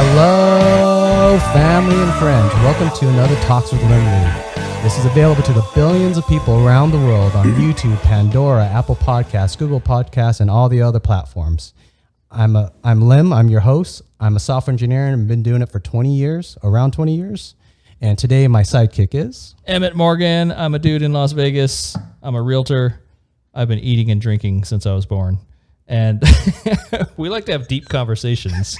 Hello, family and friends. Welcome to another Talks with Liem. This is available to the billions of people around the world on YouTube, Pandora, Apple Podcasts, Google Podcasts, and all the other platforms. I'm Liem. I'm your host. I'm a software engineer and I've been doing it for 20 years, around 20 years. And today my sidekick is Emmett Morgan. I'm a dude in Las Vegas. I'm a realtor. I've been eating and drinking since I was born. And we like to have deep conversations,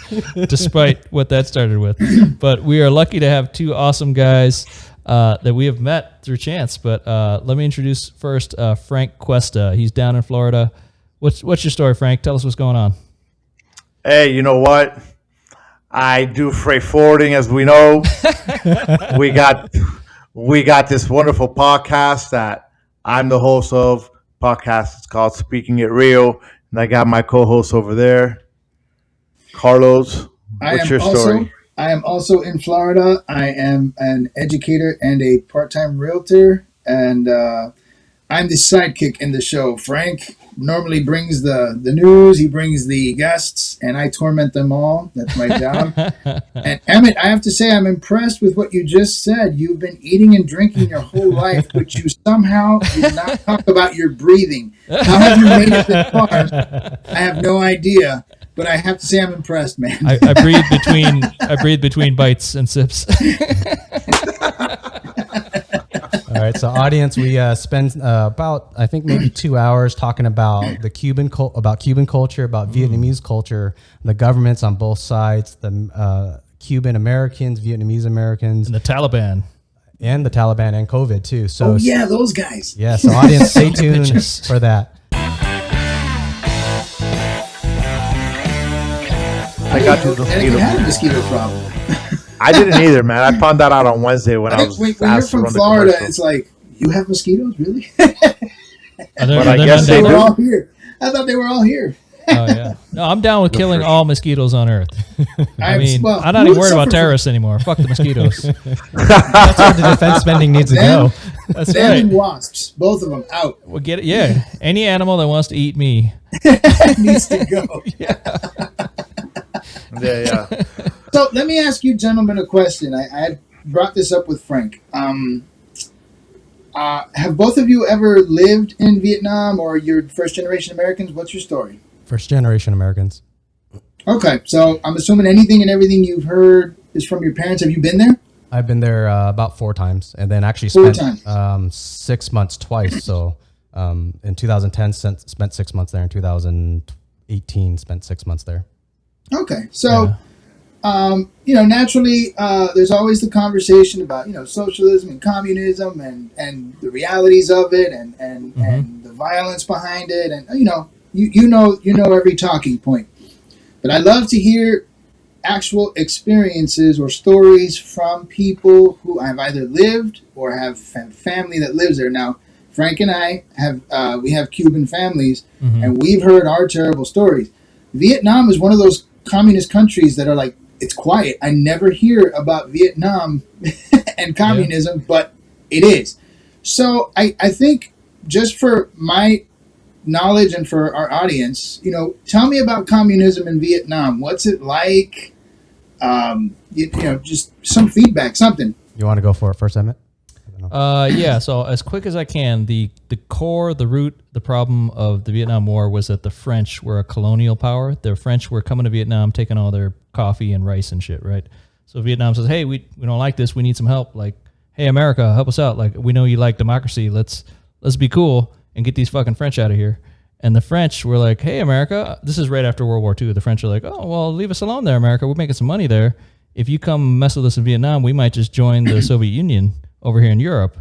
despite what that started with. But we are lucky to have two awesome guys that we have met through chance. But let me introduce first Frank Cuesta. He's down in Florida. What's your story, Frank? Tell us what's going on. Hey, you know what? I do freight forwarding, as we know. we got this wonderful podcast that I'm the host of. Podcast is called Speaking It Real. And I got my co-host over there, Carlos. What's your story? I am also in Florida. I am an educator and a part-time realtor, and I'm the sidekick in the show. Frank normally brings the news. He brings the guests, and I torment them all. That's my job. And Emmett, I have to say I'm impressed with what you just said. You've been eating and drinking your whole life, but you somehow did not talk about your breathing. How have you made it this far? I have no idea, but I have to say I'm impressed, man. I breathe between bites and sips. All right, so audience, we spend about, I think, maybe 2 hours talking about the Cuban culture, about Vietnamese culture, the governments on both sides, the Cuban Americans, Vietnamese Americans, and the Taliban, and COVID too. So yeah, those guys. Yeah, so audience, stay tuned for that. I got you the mosquito. Had a mosquito problem. I didn't either, man. I found that out on Wednesday when I was when you're from Florida, it's like, you have mosquitoes, really? But I guess they were all here. I thought they were all here. Oh yeah, no, I'm down with killing all mosquitoes on Earth. I'm not even worried about terrorists anymore. Fuck the mosquitoes. That's where the defense spending needs to go. That's them right. And wasps, both of them out. We'll get it. Yeah, any animal that wants to eat me needs to go. Yeah. So let me ask you gentlemen a question. I had brought this up with Frank. Have both of you ever lived in Vietnam, or you're first-generation Americans? What's your story? First-generation Americans. Okay, so I'm assuming anything and everything you've heard is from your parents. Have you been there? I've been there about 4 times, and then actually spent 6 months twice. So in 2010, spent 6 months there. In 2018, spent 6 months there. Okay, so... Yeah. Naturally, there's always the conversation about, socialism and communism and the realities of it and the violence behind it. And, you know every talking point. But I love to hear actual experiences or stories from people who have either lived or have family that lives there. Now, Frank and I we have Cuban families, and we've heard our terrible stories. Vietnam is one of those communist countries that are like, it's quiet. I never hear about Vietnam and communism, but it is. So I think, just for my knowledge and for our audience, tell me about communism in Vietnam. What's it like? Just some feedback, something. You want to go for it first, Emmett? Yeah, so as quick as I can, the root, the problem of the Vietnam War was that the French were a colonial power. The French were coming to Vietnam, taking all their coffee and rice and shit, right? So Vietnam says, hey, we don't like this. We need some help. Like, hey, America, help us out. Like, we know you like democracy. Let's be cool and get these fucking French out of here. And the French were like, hey, America, this is right after World War II. The French are like, oh, well, leave us alone there, America. We're making some money there. If you come mess with us in Vietnam, we might just join the Soviet Union over here in Europe.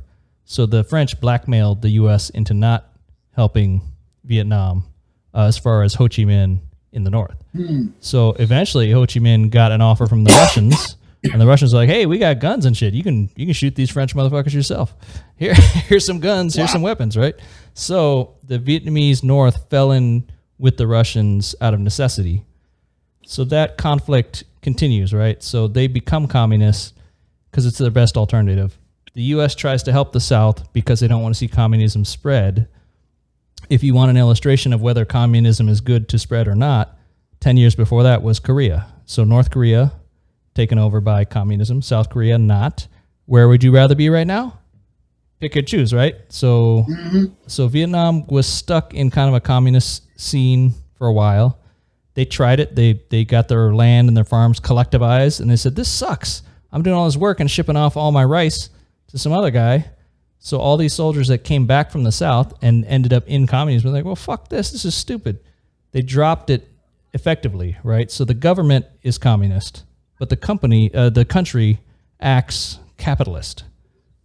So the French blackmailed the U.S. into not helping Vietnam as far as Ho Chi Minh in the north. So eventually Ho Chi Minh got an offer from the Russians, and the Russians were like, hey, we got guns and shit. You can shoot these French motherfuckers yourself. Here's some guns, here's some weapons, right? So the Vietnamese north fell in with the Russians out of necessity. So that conflict continues, right? So they become communists because it's their best alternative. The U.S. tries to help the South because they don't want to see communism spread. If you want an illustration of whether communism is good to spread or not, 10 years before that was Korea. So North Korea taken over by communism. South Korea, not. Where would you rather be right now? Pick or choose, right? So, so Vietnam was stuck in kind of a communist scene for a while. They tried it. They got their land and their farms collectivized, and they said, this sucks. I'm doing all this work and shipping off all my rice to some other guy. So all these soldiers that came back from the South and ended up in communism were like, well, fuck this. This is stupid. They dropped it effectively, right? So the government is communist, but the country acts capitalist.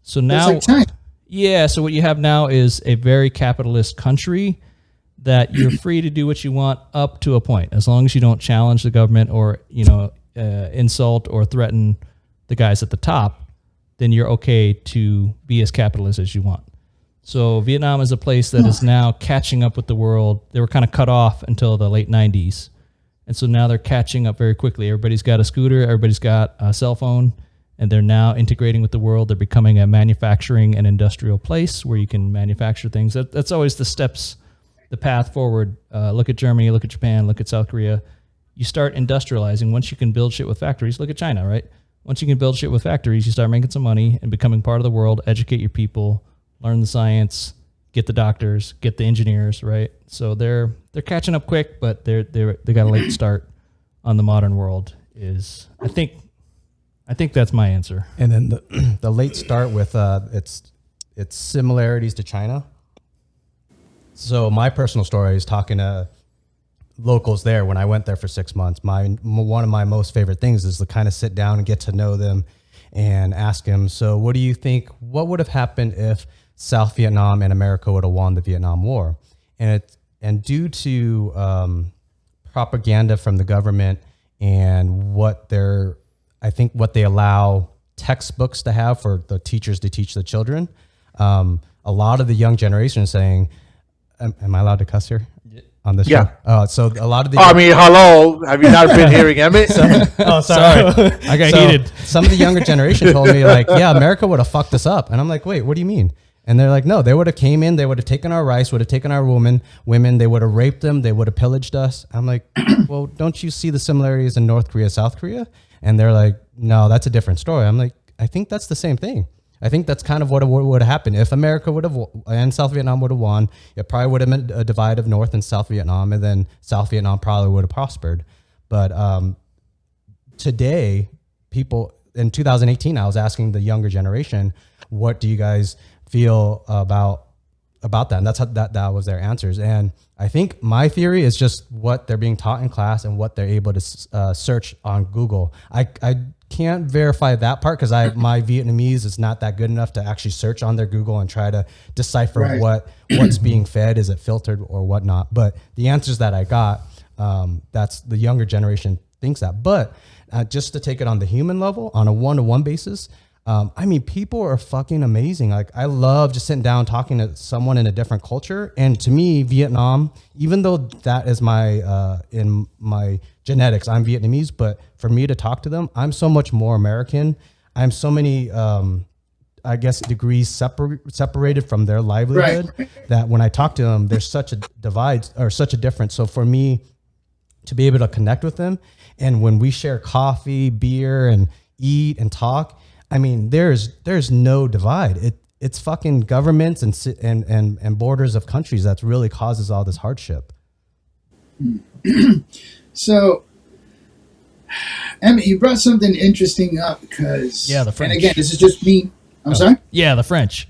So now, It's like China. yeah. So what you have now is a very capitalist country that you're free to do what you want up to a point, as long as you don't challenge the government or, insult or threaten the guys at the top, then you're okay to be as capitalist as you want. So Vietnam is a place that is now catching up with the world. They were kind of cut off until the late 90s. And so now they're catching up very quickly. Everybody's got a scooter. Everybody's got a cell phone. And they're now integrating with the world. They're becoming a manufacturing and industrial place where you can manufacture things. That's always the steps, the path forward. Look at Germany, look at Japan, look at South Korea. You start industrializing. Once you can build shit with factories, look at China, right? Once you can build shit with factories, you start making some money and becoming part of the world, educate your people, learn the science, get the doctors, get the engineers, right? So they're catching up quick, but they got a late start on the modern world. I think that's my answer. And then the late start with its similarities to China. So my personal story is talking to locals there when I went there for 6 months. One of my most favorite things is to kind of sit down and get to know them and ask them, so what do you think, what would have happened if South Vietnam and America would have won the Vietnam War? And due to propaganda from the government and what they allow textbooks to have for the teachers to teach the children, a lot of the young generation is saying, am I allowed to cuss here on this show? So a lot of the... hello. Have you not been hearing Emmett? Sorry. I got heated. Some of the younger generation told me like, yeah, America would have fucked us up. And I'm like, wait, what do you mean? And they're like, no, they would have came in, they would have taken our rice, would have taken our women, they would have raped them, they would have pillaged us. I'm like, well, don't you see the similarities in North Korea, South Korea? And they're like, no, that's a different story. I'm like, I think that's the same thing. I think that's kind of what would have happened. If America would have, and South Vietnam would have won, it probably would have been a divide of North and South Vietnam, and then South Vietnam probably would have prospered. But today, people, in 2018, I was asking the younger generation, what do you guys feel about that? And that's how that was their answers. And I think my theory is just what they're being taught in class and what they're able to search on Google. I can't verify that part because my Vietnamese is not that good enough to actually search on their Google and try to decipher what's being fed. Is it filtered or whatnot? But the answers that I got, that's the younger generation thinks that. But just to take it on the human level, on a one-to-one basis, people are fucking amazing. Like, I love just sitting down talking to someone in a different culture. And to me, Vietnam, even though that is in my genetics, I'm Vietnamese, but for me to talk to them, I'm so much more American. I'm so many, degrees separated from their livelihood that when I talk to them, there's such a divide or such a difference. So for me to be able to connect with them, and when we share coffee, beer, and eat and talk, there's no divide. It's fucking governments and borders of countries that really causes all this hardship. So, Emmett, you brought something interesting up because the French. And again, this is just me. I'm sorry. Yeah, the French.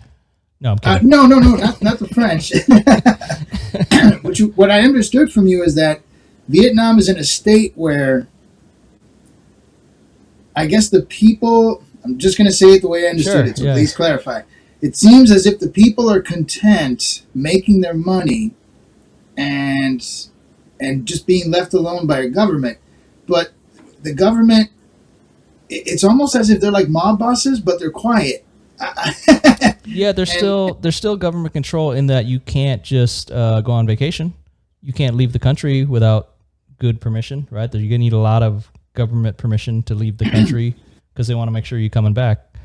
No, I'm kidding. No, not the French. What I understood from you is that Vietnam is in a state where, I guess the people. I'm just going to say it the way I understood it, so please clarify. It seems as if the people are content making their money and just being left alone by a government. But the government, it's almost as if they're like mob bosses, but they're quiet. Yeah, there's still government control in that you can't just go on vacation. You can't leave the country without good permission, right? You're going to need a lot of government permission to leave the country because they want to make sure you're coming back.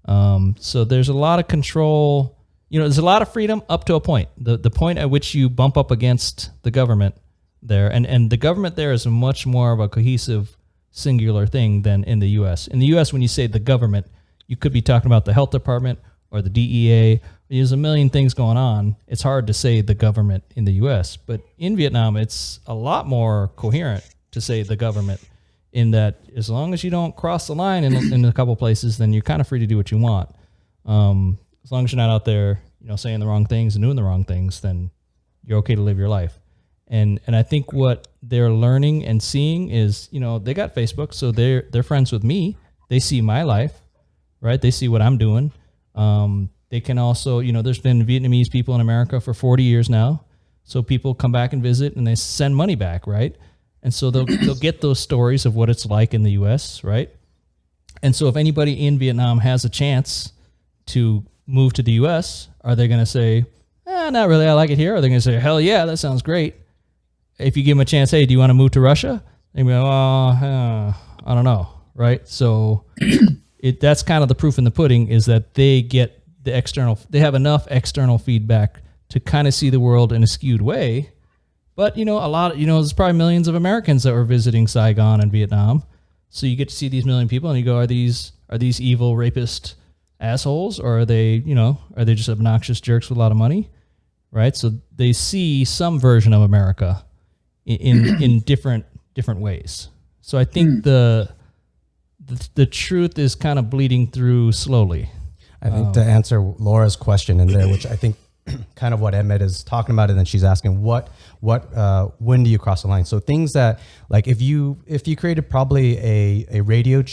So there's a lot of control. There's a lot of freedom up to a point. The point at which you bump up against the government there, and the government there is much more of a cohesive singular thing than in the U.S. In the U.S., when you say the government, you could be talking about the health department or the DEA. There's a million things going on. It's hard to say the government in the U.S., but in Vietnam, it's a lot more coherent to say the government, in that as long as you don't cross the line in a couple places, then you're kind of free to do what you want. As long as you're not out there, saying the wrong things and doing the wrong things, then you're okay to live your life. And I think what they're learning and seeing is, they got Facebook, so they're friends with me. They see my life, right? They see what I'm doing. They can also, there's been Vietnamese people in America for 40 years now. So people come back and visit and they send money back, right? And so they'll get those stories of what it's like in the U.S., right? And so if anybody in Vietnam has a chance to move to the U.S., are they going to say, not really, I like it here? Or are they going to say, hell yeah, that sounds great? If you give them a chance, hey, do you want to move to Russia? They'll be like, I don't know, right? So that's kind of the proof in the pudding, is that they get they have enough external feedback to kind of see the world in a skewed way. But, there's probably millions of Americans that were visiting Saigon and Vietnam. So you get to see these million people and you go, are these evil rapist assholes, or are they just obnoxious jerks with a lot of money? Right? So they see some version of America in different ways. So I think the truth is kind of bleeding through slowly. I think to answer Laura's question in there, which I think kind of what Emmett is talking about, and then she's asking when do you cross the line? So things that, like, if you created probably a radio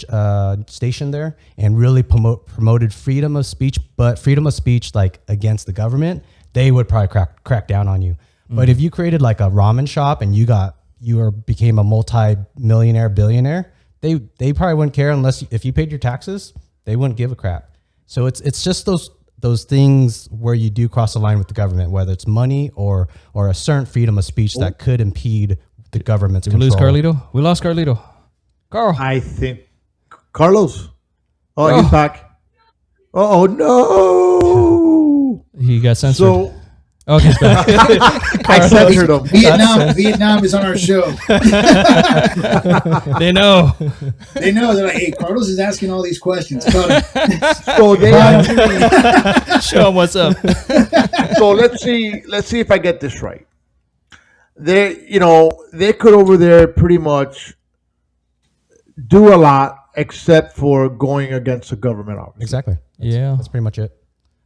station there and really promoted freedom of speech, but freedom of speech like against the government, they would probably crack down on you. But if you created like a ramen shop and you became a multi-millionaire, billionaire, they probably wouldn't care, unless if you paid your taxes, they wouldn't give a crap. So it's just those things where you do cross the line with the government, whether it's money or a certain freedom of speech that could impede the government's control. Did we lose Carlito? We lost Carlito. Carl. I think Carlos. Oh, he's back. Oh no! He got censored. So he's back. I censored him. Vietnam is on our show. They know. They're like, hey, Carlos is asking all these questions. So they show him what's up. So let's see if I get this right. They could over there pretty much do a lot except for going against the government, obviously. Exactly. Yeah, that's pretty much it.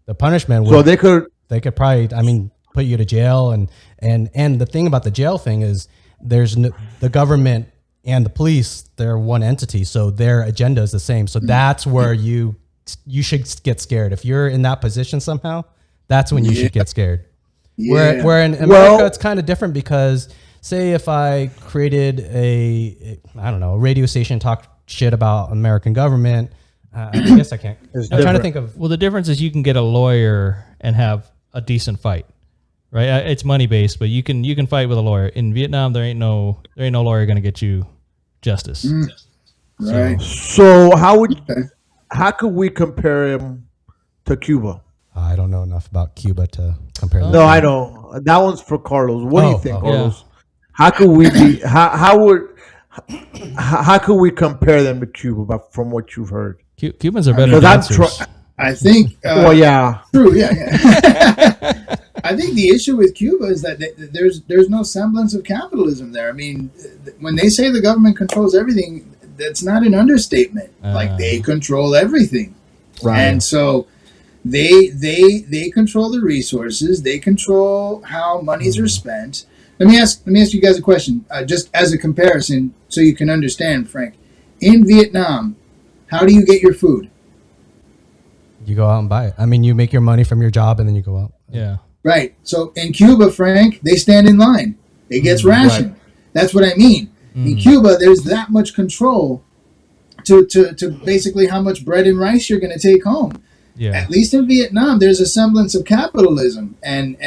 The punishment. So they could probably, put you to jail, and the thing about the jail thing is the government and the police, they're one entity, so their agenda is the same. So that's where you should get scared. If you're in that position somehow, that's when you should get scared. Yeah. Where in America it's kind of different, because say if I created a radio station, talk shit about American government, I guess I can't. I'm trying to think of. Well, the difference is you can get a lawyer and have a decent fight, right? It's money based, but you can fight with a lawyer. In Vietnam, there ain't no lawyer going to get you justice. Right. So how could we compare him to Cuba? I don't know enough about Cuba to compare. No, I know that one's for Carlos. What do you think, Carlos? Yeah. How could we be? How could we compare them to Cuba? From what you've heard, Cubans are better dancers. I think. Yeah. True. Yeah. I think the issue with Cuba is that there's no semblance of capitalism there. I mean, when they say the government controls everything, that's not an understatement. Like, they control everything, right? And so they control the resources. They control how monies are spent. Let me ask you guys a question, just as a comparison, so you can understand, Frank. In Vietnam, how do you get your food? You go out and buy it. I mean, you make your money from your job and then you go out. Yeah. Right. So in Cuba, Frank, they stand in line. It gets rationed. Right. That's what I mean. In Cuba, there's that much control to basically how much bread and rice you're going to take home. Yeah. At least in Vietnam, there's a semblance of capitalism, and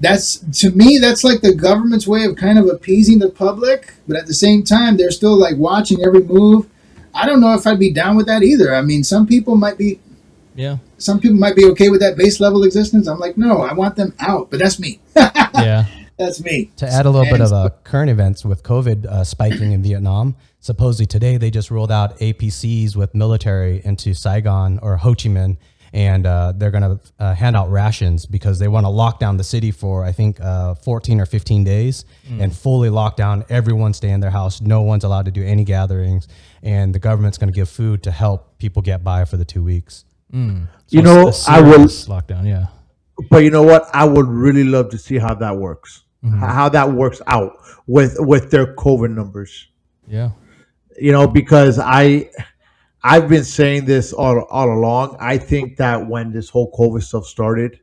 that's, to me, that's like the government's way of kind of appeasing the public, but at the same time, they're still like watching every move. I don't know if I'd be down with that either. I mean, some people might be okay with that base level existence. I'm like, no, I want them out, but that's me. Yeah. That's me. To add a little bit of current events with COVID spiking in Vietnam, supposedly today they just rolled out APCs with military into Saigon or Ho Chi Minh, and they're going to hand out rations because they want to lock down the city for, I think, 14 or 15 days and fully lock down. Everyone stay in their house. No one's allowed to do any gatherings, and the government's going to give food to help people get by for the 2 weeks. So You know, I will. lockdown. Yeah. But you know what? I would really love to see how that works. How that works out with their COVID numbers. Yeah. You know, because I've been saying this all along. I think that when this whole COVID stuff started,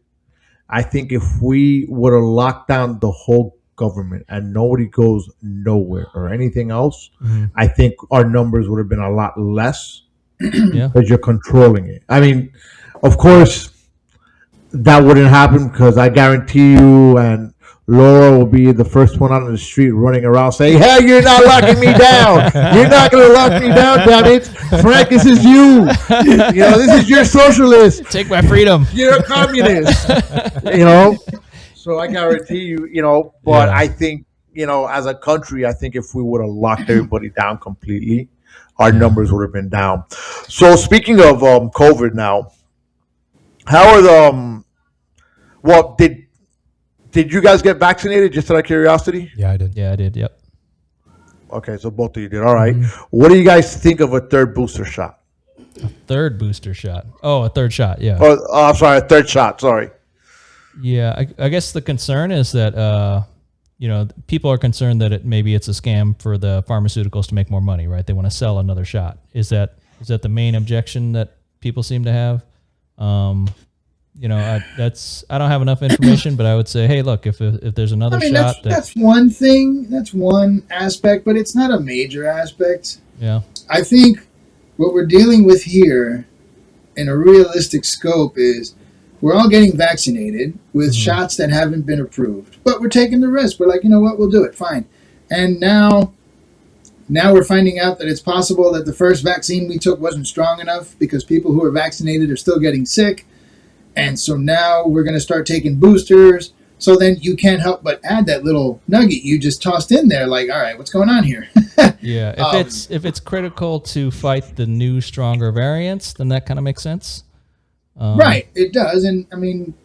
I think if we would have locked down the whole government and nobody goes nowhere or anything else, I think our numbers would have been a lot less Yeah. because you're controlling it. I mean, of course, that wouldn't happen because I guarantee you and Laura will be the first one out on the street running around saying, "Hey, you're not locking me down. You're not going to lock me down, damn it. Frank, this is you. You know, this is your socialist. Take my freedom. You're a communist." You know? So I guarantee you, you know, but Yeah. I think, you know, as a country, I think if we would have locked everybody down completely, our numbers would have been down. So speaking of COVID now, how are the, well, did you guys get vaccinated, just out of curiosity? Yeah, I did. Yeah, I did. Yep. Okay, so both of you did. All right. What do you guys think of a third booster shot? Third booster shot. Oh, a third shot. Yeah. Oh, I'm sorry, a third shot. Sorry. Yeah. I guess the concern is that, you know, people are concerned that maybe it's a scam for the pharmaceuticals to make more money, right? They want to sell another shot. Is that the main objection that people seem to have? You know, I don't have enough information, but I would say, hey, look, if there's another shot, that's one thing, that's one aspect, but it's not a major aspect. yeah, I think what we're dealing with here in a realistic scope is we're all getting vaccinated with shots that haven't been approved, but we're taking the risk. We're like, you know what, we'll do it, fine. And now we're finding out that it's possible that the first vaccine we took wasn't strong enough because people who are vaccinated are still getting sick. And so now we're going to start taking boosters. So then you can't help but add that little nugget you just tossed in there. Like, all right, what's going on here? yeah. If it's critical to fight the new, stronger variants, then that kind of makes sense. Right, it does. And I mean,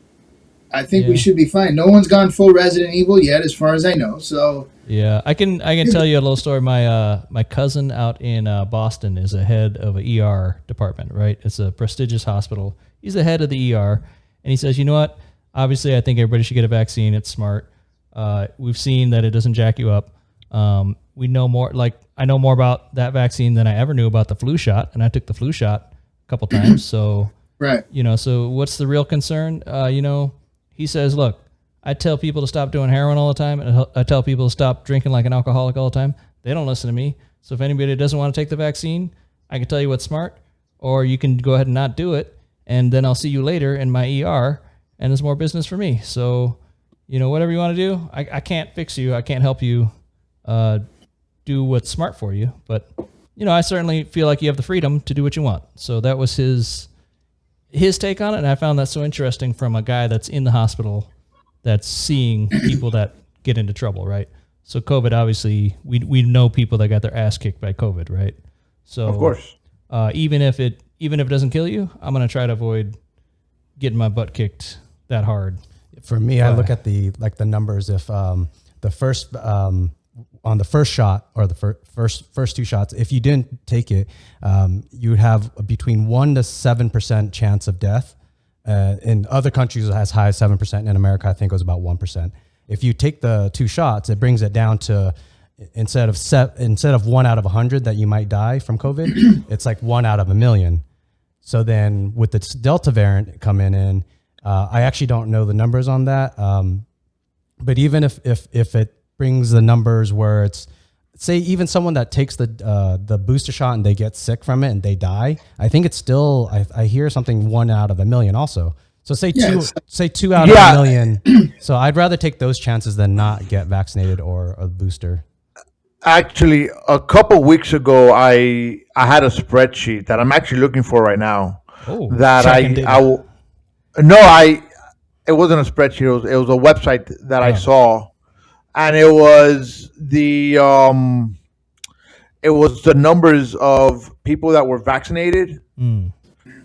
I think we should be fine. No one's gone full Resident Evil yet, as far as I know. So yeah, I can tell you a little story. My cousin out in Boston is a head of a ER department. Right, it's a prestigious hospital. He's the head of the ER, and he says, you know what? Obviously, I think everybody should get a vaccine. It's smart. We've seen that it doesn't jack you up. We know more. Like, I know more about that vaccine than I ever knew about the flu shot, and I took the flu shot a couple times. So, right, you know, so what's the real concern? You know, he says, look, I tell people to stop doing heroin all the time, and I tell people to stop drinking like an alcoholic all the time. They don't listen to me. So if anybody doesn't want to take the vaccine, I can tell you what's smart, or you can go ahead and not do it. And then I'll see you later in my ER, and there's more business for me. So, you know, whatever you want to do, I can't fix you. I can't help you do what's smart for you. But, you know, I certainly feel like you have the freedom to do what you want. So that was his take on it, and I found that so interesting from a guy that's in the hospital that's seeing people that get into trouble, right? So COVID, obviously, we know people that got their ass kicked by COVID, right? So Of course. Even if it doesn't kill you, I'm going to try to avoid getting my butt kicked that hard. For me, I look at the numbers. If the first on the first shot or the first two shots, if you didn't take it, you would have between 1% to 7% chance of death. In other countries, as high as 7%. In America, I think it was about 1%. If you take the two shots, it brings it down to instead of 1 out of 100 that you might die from COVID, it's like 1 out of 1,000,000. So then with the Delta variant coming in, I actually don't know the numbers on that. But even if it brings the numbers where it's, say even someone that takes the booster shot and they get sick from it and they die, I think it's still, I hear something 1 out of 1,000,000 also. So say 2 out of 1,000,000. So I'd rather take those chances than not get vaccinated or a booster. Actually, a couple weeks ago, I had a spreadsheet that I'm actually looking for right now. Oh, That it wasn't a spreadsheet. It was a website that I saw and it was the numbers of people that were vaccinated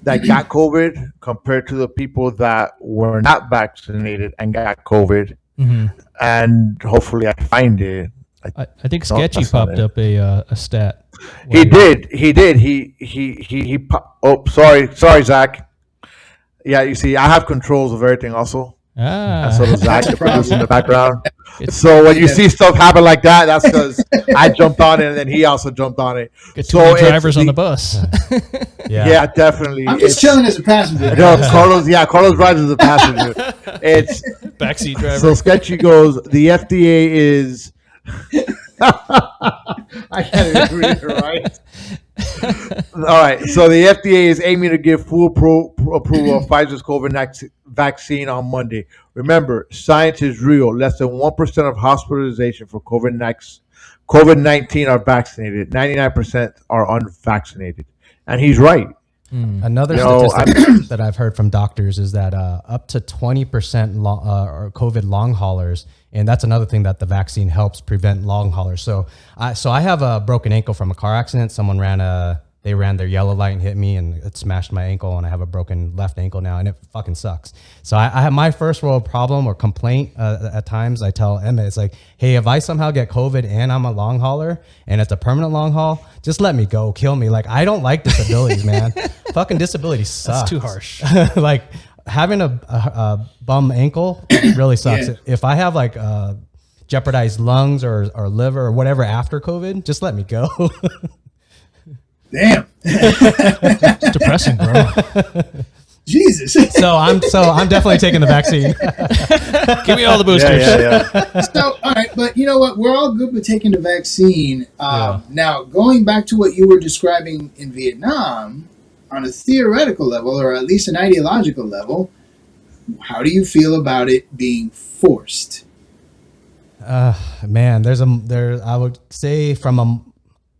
that got COVID compared to the people that were not vaccinated and got COVID. And hopefully I find it. I think Sketchy popped up a stat. He did. Oh, sorry, Zach. Yeah, you see, I have controls of everything also. And so does Zach, the producer in the background. So when you see stuff happen like that, that's because I jumped on it and then he also jumped on it. Get two more drivers on the bus. Yeah, definitely. I'm just chilling as a passenger. No, Carlos drives as a passenger. It's backseat driver. So Sketchy goes, the FDA is I can't even read it right. All right. So the FDA is aiming to give full approval of Pfizer's COVID-19 vaccine on Monday. Remember, science is real. Less than 1% of hospitalization for COVID-19 are vaccinated. 99% are unvaccinated. And he's right. Another statistic that I've heard from doctors is that up to 20% are COVID long haulers, and that's another thing that the vaccine helps prevent long haulers. So I have a broken ankle from a car accident. Someone they ran their yellow light and hit me, and it smashed my ankle, and I have a broken left ankle now, and it fucking sucks. So I have my first world problem or complaint at times. I tell Emmett, it's like, hey, if I somehow get COVID and I'm a long hauler and it's a permanent long haul, just let me go, kill me. Like, I don't like disabilities, man. Fucking disability sucks. That's too harsh. Like, having a bum ankle really sucks. Yeah. If I have like jeopardized lungs or liver or whatever after COVID, just let me go. Damn. It's depressing, bro. Jesus. So I'm definitely taking the vaccine. Give me all the boosters. Yeah. So, all right, but you know what? We're all good with taking the vaccine. Now, going back to what you were describing in Vietnam, on a theoretical level, or at least an ideological level, how do you feel about it being forced? Man, I would say from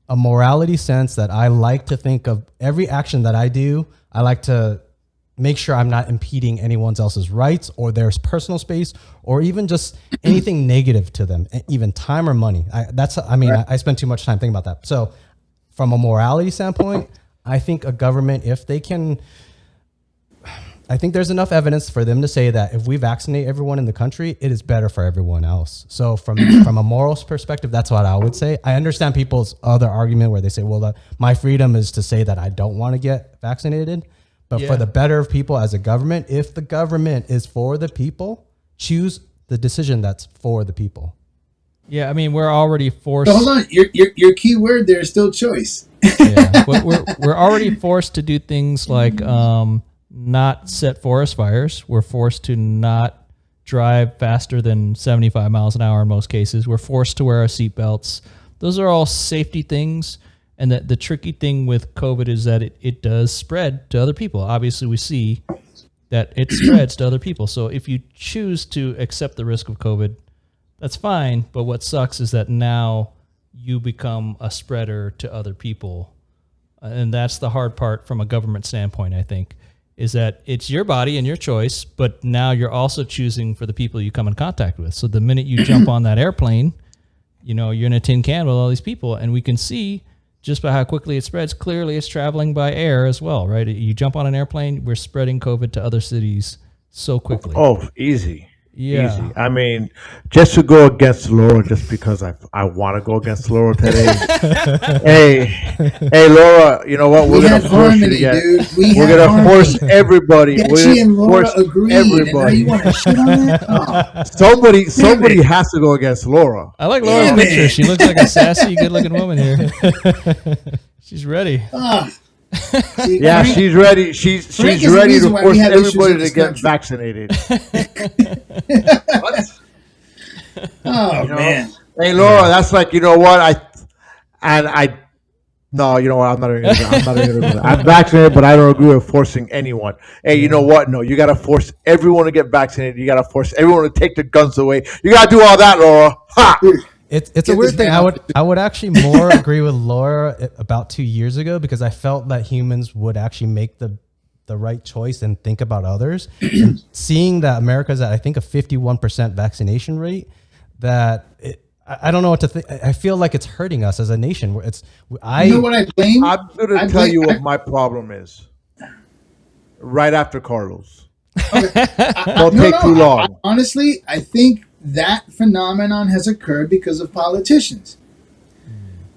a morality sense that I like to think of every action that I do, I like to make sure I'm not impeding anyone else's rights or their personal space or even just anything negative to them, even time or money. I spend too much time thinking about that. So from a morality standpoint, I think a government, if they can, I think there's enough evidence for them to say that if we vaccinate everyone in the country, it is better for everyone else. So from a morals perspective, that's what I would say. I understand people's other argument where they say, well, my freedom is to say that I don't want to get vaccinated. But for the better of people as a government, if the government is for the people, choose the decision that's for the people. Yeah, I mean, we're already forced. So hold on, your key word there is still choice. Yeah, we're already forced to do things like not set forest fires. We're forced to not drive faster than 75 miles an hour in most cases. We're forced to wear our seatbelts. Those are all safety things. And the tricky thing with COVID is that it does spread to other people. Obviously, we see that it spreads to other people. So if you choose to accept the risk of COVID, that's fine. But what sucks is that now you become a spreader to other people. And that's the hard part from a government standpoint, I think, is that it's your body and your choice, but now you're also choosing for the people you come in contact with. So the minute you jump on that airplane, you're in a tin can with all these people, and we can see just by how quickly it spreads, clearly it's traveling by air as well, right? You jump on an airplane, we're spreading COVID to other cities so quickly. Oh, easy. Yeah. Easy. I mean, just to go against Laura, just because I want to go against Laura today. hey, Laura, you know what? We're gonna force you to get. We're gonna force everybody. She and Laura agreed. Everybody. You want to shit on that? Oh. Somebody has to go against Laura. I like Laura's picture. She looks like a sassy, good-looking woman here. She's ready. Yeah, she's ready. She's ready to force everybody to get vaccinated. What? Oh man! Hey Laura, that's like, you know what? No, you know what? I'm not even gonna do that. I'm vaccinated, but I don't agree with forcing anyone. Hey, you know what? No, you gotta force everyone to get vaccinated. You gotta force everyone to take the guns away. You gotta do all that, Laura. Ha! It's a weird thing. I would actually more agree with Laura about 2 years ago, because I felt that humans would actually make the right choice and think about others. And seeing that America's at, I think, a 51% vaccination rate, that I don't know what to think. I feel like it's hurting us as a nation. You know what I blame? I'm going to tell you what my problem is. Right after Carlos. Okay. Don't take too long. Honestly, I think that phenomenon has occurred because of politicians.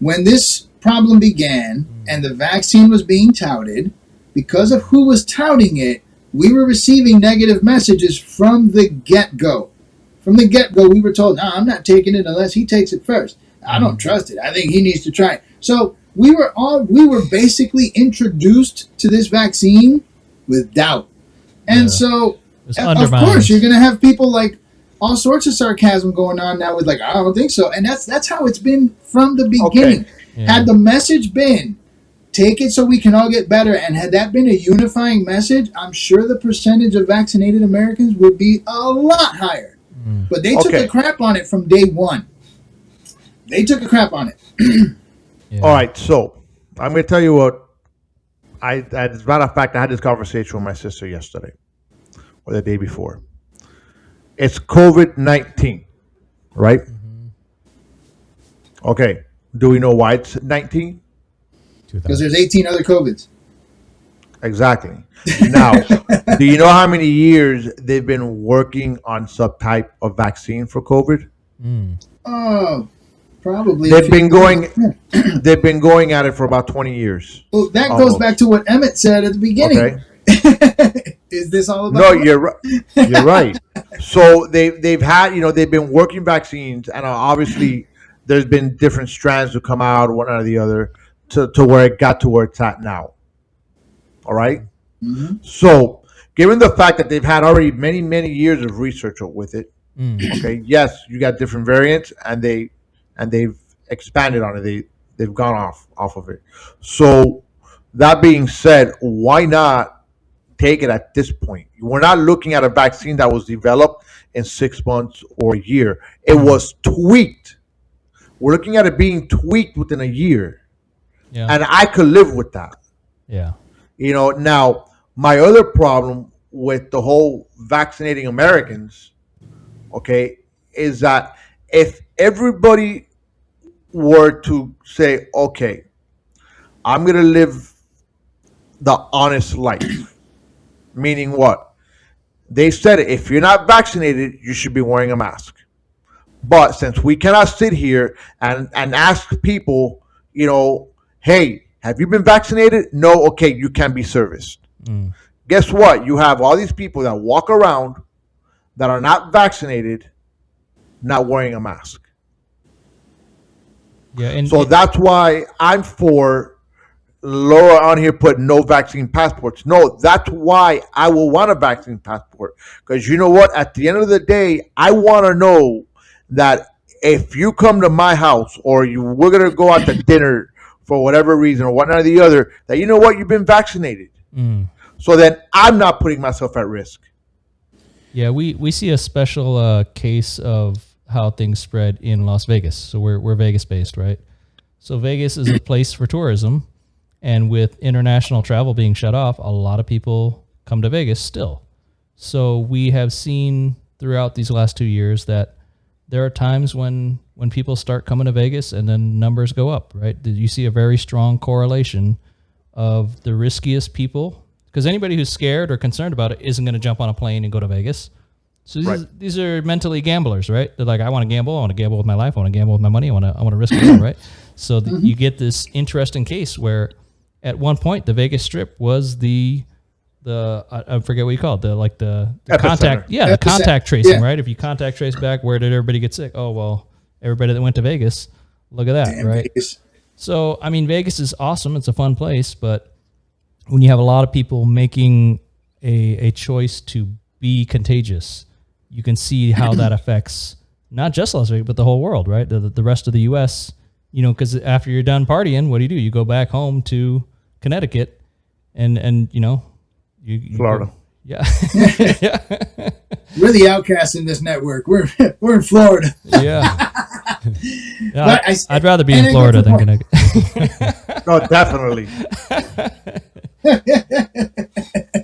When this problem began and the vaccine was being touted, because of who was touting it, we were receiving negative messages from the get-go. From the get-go, we were told, no, I'm not taking it unless he takes it first. I don't trust it. I think he needs to try it. So we were basically introduced to this vaccine with doubt. And so, of course, you're going to have people like all sorts of sarcasm going on now with like, I don't think so. And that's how it's been from the beginning. Okay. Yeah. Had the message been, take it so we can all get better, and had that been a unifying message, I'm sure the percentage of vaccinated Americans would be a lot higher. But they took a crap on it from day one. They took a crap on it. Yeah. All right, so I'm going to tell you what. As a matter of fact, I had this conversation with my sister yesterday or the day before. It's COVID-19, right? Okay. Do we know why it's 19? Because there's 18 other COVIDs. Exactly. Now, do you know how many years they've been working on some type of vaccine for COVID? Oh, probably. They've been going at it for about 20 years. Well, that goes back to what Emmett said at the beginning. Okay. Is this all about? No, you're right. You're right. So they've had, they've been working vaccines, and obviously there's been different strands to come out, one or the other, to where it got to where it's at now. All right. Mm-hmm. So, given the fact that they've had already many, many years of research with it, okay, yes, you got different variants, and they've expanded on it. They've gone off of it. So, that being said, why not take it at this point? We're not looking at a vaccine that was developed in 6 months or a year. It was tweaked. We're looking at it being tweaked within a year. Yeah. And I could live with that. Yeah. Now, my other problem with the whole vaccinating Americans, okay, is that if everybody were to say, okay, I'm going to live the honest life, meaning what? They said if you're not vaccinated, you should be wearing a mask. But since we cannot sit here and ask people, hey, have you been vaccinated? No, okay, you can be serviced. Guess what? You have all these people that walk around that are not vaccinated, not wearing a mask. Yeah, and so that's why I'm for Laura on here put no vaccine passports. No, that's why I will want a vaccine passport. Because you know what? At the end of the day, I want to know that if you come to my house or we're going to go out to dinner for whatever reason or whatnot or the other, that you know what? You've been vaccinated. So then I'm not putting myself at risk. Yeah, we see a special case of how things spread in Las Vegas. So we're Vegas based, right? So Vegas is a place for tourism, and with international travel being shut off, a lot of people come to Vegas still. So we have seen throughout these last 2 years that there are times when people start coming to Vegas and then numbers go up, right? You see a very strong correlation of the riskiest people, because anybody who's scared or concerned about it isn't going to jump on a plane and go to Vegas. So these are mentally gamblers, right? They're like, I want to gamble. I want to gamble with my life. I want to gamble with my money. I want to risk it all, right? So you get this interesting case where at one point the Vegas Strip was the I forget what you call it, the contact, the contact tracing, right? If you contact trace back, where did everybody get sick? Oh, well, everybody that went to Vegas, look at that, damn, right? Vegas. So, I mean, Vegas is awesome. It's a fun place, but when you have a lot of people making a choice to be contagious, you can see how that affects not just Las Vegas, but the whole world, right? The rest of the U.S., because after you're done partying, what do? You go back home to Connecticut and you Florida. Go, yeah. Yeah. We're the outcasts in this network. We're in Florida. Yeah. Yeah, I'd rather be in Florida than Connecticut. No, definitely.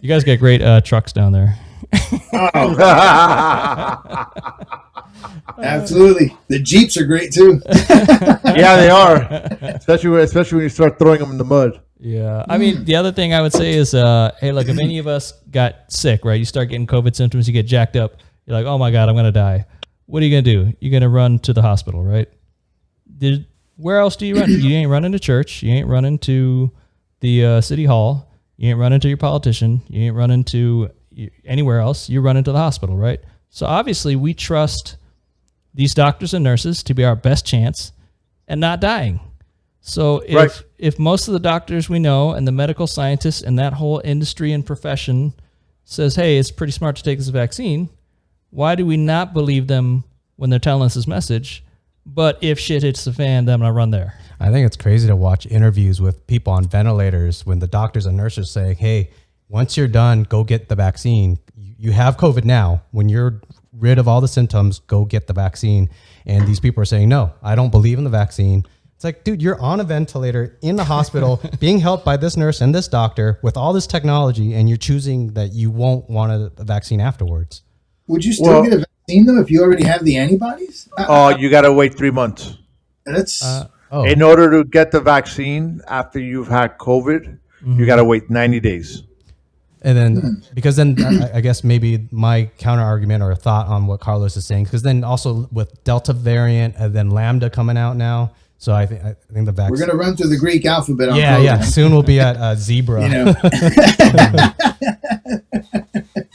You guys get great trucks down there. Absolutely. The Jeeps are great too. Yeah, they are. Especially when you start throwing them in the mud. Yeah. I mean, the other thing I would say is, hey, look, if any of us got sick, right, you start getting COVID symptoms, you get jacked up, you're like, oh my God, I'm going to die. What are you going to do? You're going to run to the hospital, right? Where else do you run? You ain't running to church. You ain't running to the city hall. You ain't running to your politician. You ain't running to anywhere else. You're running to the hospital, right? So obviously we trust these doctors and nurses to be our best chance and not dying. So if most of the doctors we know and the medical scientists and that whole industry and profession says, hey, it's pretty smart to take this vaccine, why do we not believe them when they're telling us this message? But if shit hits the fan, then I'm going to run there. I think it's crazy to watch interviews with people on ventilators when the doctors and nurses say, hey, once you're done, go get the vaccine. You have COVID now. When you're rid of all the symptoms, go get the vaccine. And these people are saying, no, I don't believe in the vaccine. It's like, dude, you're on a ventilator in the hospital being helped by this nurse and this doctor with all this technology, and you're choosing that you won't want a vaccine afterwards. Would you still get a vaccine, though, if you already have the antibodies? You got to wait 3 months. That's In order to get the vaccine after you've had COVID, you got to wait 90 days. And then, because then I guess maybe my counter argument or thought on what Carlos is saying, because then also with Delta variant and then Lambda coming out now. So I think the vaccine. We're going to run through the Greek alphabet on Yeah, COVID. yeah. Soon we'll be at Zebra. You know.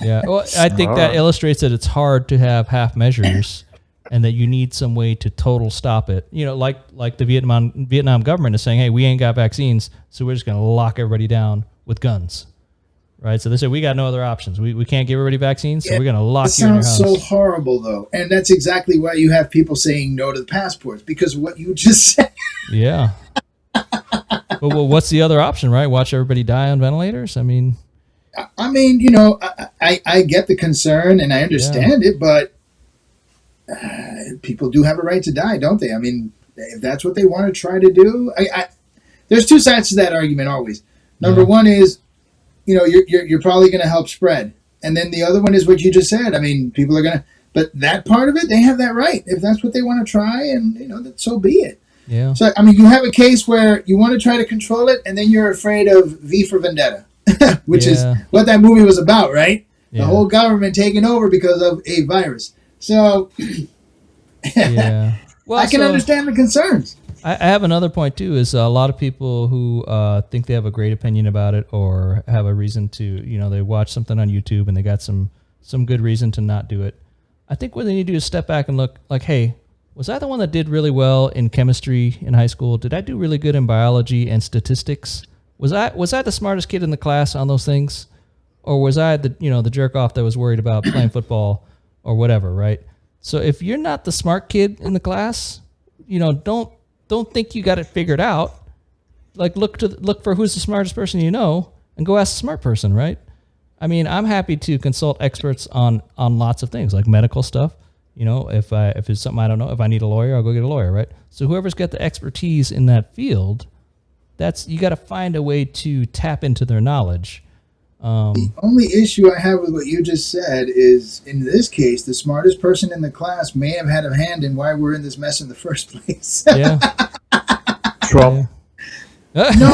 Yeah. Well, I think that illustrates that it's hard to have half measures and that you need some way to total stop it. You know, like the Vietnam government is saying, hey, we ain't got vaccines, so we're just going to lock everybody down with guns. Right, so they said we got no other options. We can't give everybody vaccines, so we're going to lock you in your house. It sounds so horrible, though, and that's exactly why you have people saying no to the passports, because of what you just said. Yeah. Well, what's the other option, right? Watch everybody die on ventilators? I mean, you know, I get the concern and I understand it, but people do have a right to die, don't they? I mean, if that's what they want to try to do, there's two sides to that argument always. Number one is, you know, you're probably going to help spread. And then the other one is what you just said. I mean, people are going to, but that part of it, they have that right. If that's what they want to try, and, you know, so be it. Yeah. So, I mean, you have a case where you want to try to control it, and then you're afraid of V for Vendetta, which is what that movie was about, right? Yeah. The whole government taking over because of a virus. So, well, I can understand the concerns. I have another point too. Is a lot of people who think they have a great opinion about it, or have a reason to, you know, they watch something on YouTube and they got some good reason to not do it. I think what they need to do is step back and look like, hey, was I the one that did really well in chemistry in high school? Did I do really good in biology and statistics? Was I the smartest kid in the class on those things, or was I the jerk off that was worried about playing football or whatever, right? So if you're not the smart kid in the class, you know, don't think you got it figured out. Like look for who's the smartest person you know and go ask the smart person, right? I mean, I'm happy to consult experts on lots of things, like medical stuff. You know, if it's something I don't know, if I need a lawyer, I'll go get a lawyer, right? So whoever's got the expertise in that field, you got to find a way to tap into their knowledge. The only issue I have with what you just said is, in this case, the smartest person in the class may have had a hand in why we're in this mess in the first place. Yeah. Trump. No!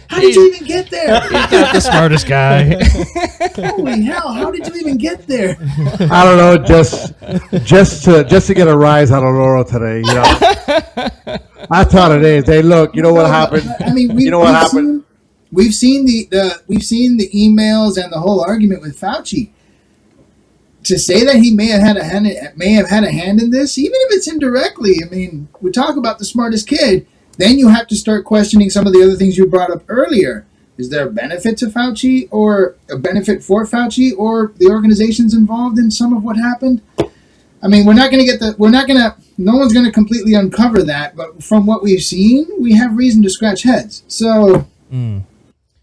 How did you even get there? He's not the smartest guy. Holy hell, how did you even get there? I don't know, just to get a rise out of Laurel today, you know. I thought it is. Hey, look, you know what happened? I mean, you know what happened? We've seen the emails and the whole argument with Fauci. To say that he may have had a hand in this, even if it's indirectly. I mean, we talk about the smartest kid, then you have to start questioning some of the other things you brought up earlier. Is there a benefit to Fauci, or a benefit for Fauci, or the organizations involved in some of what happened? I mean, no one's going to completely uncover that, but from what we've seen, we have reason to scratch heads. So,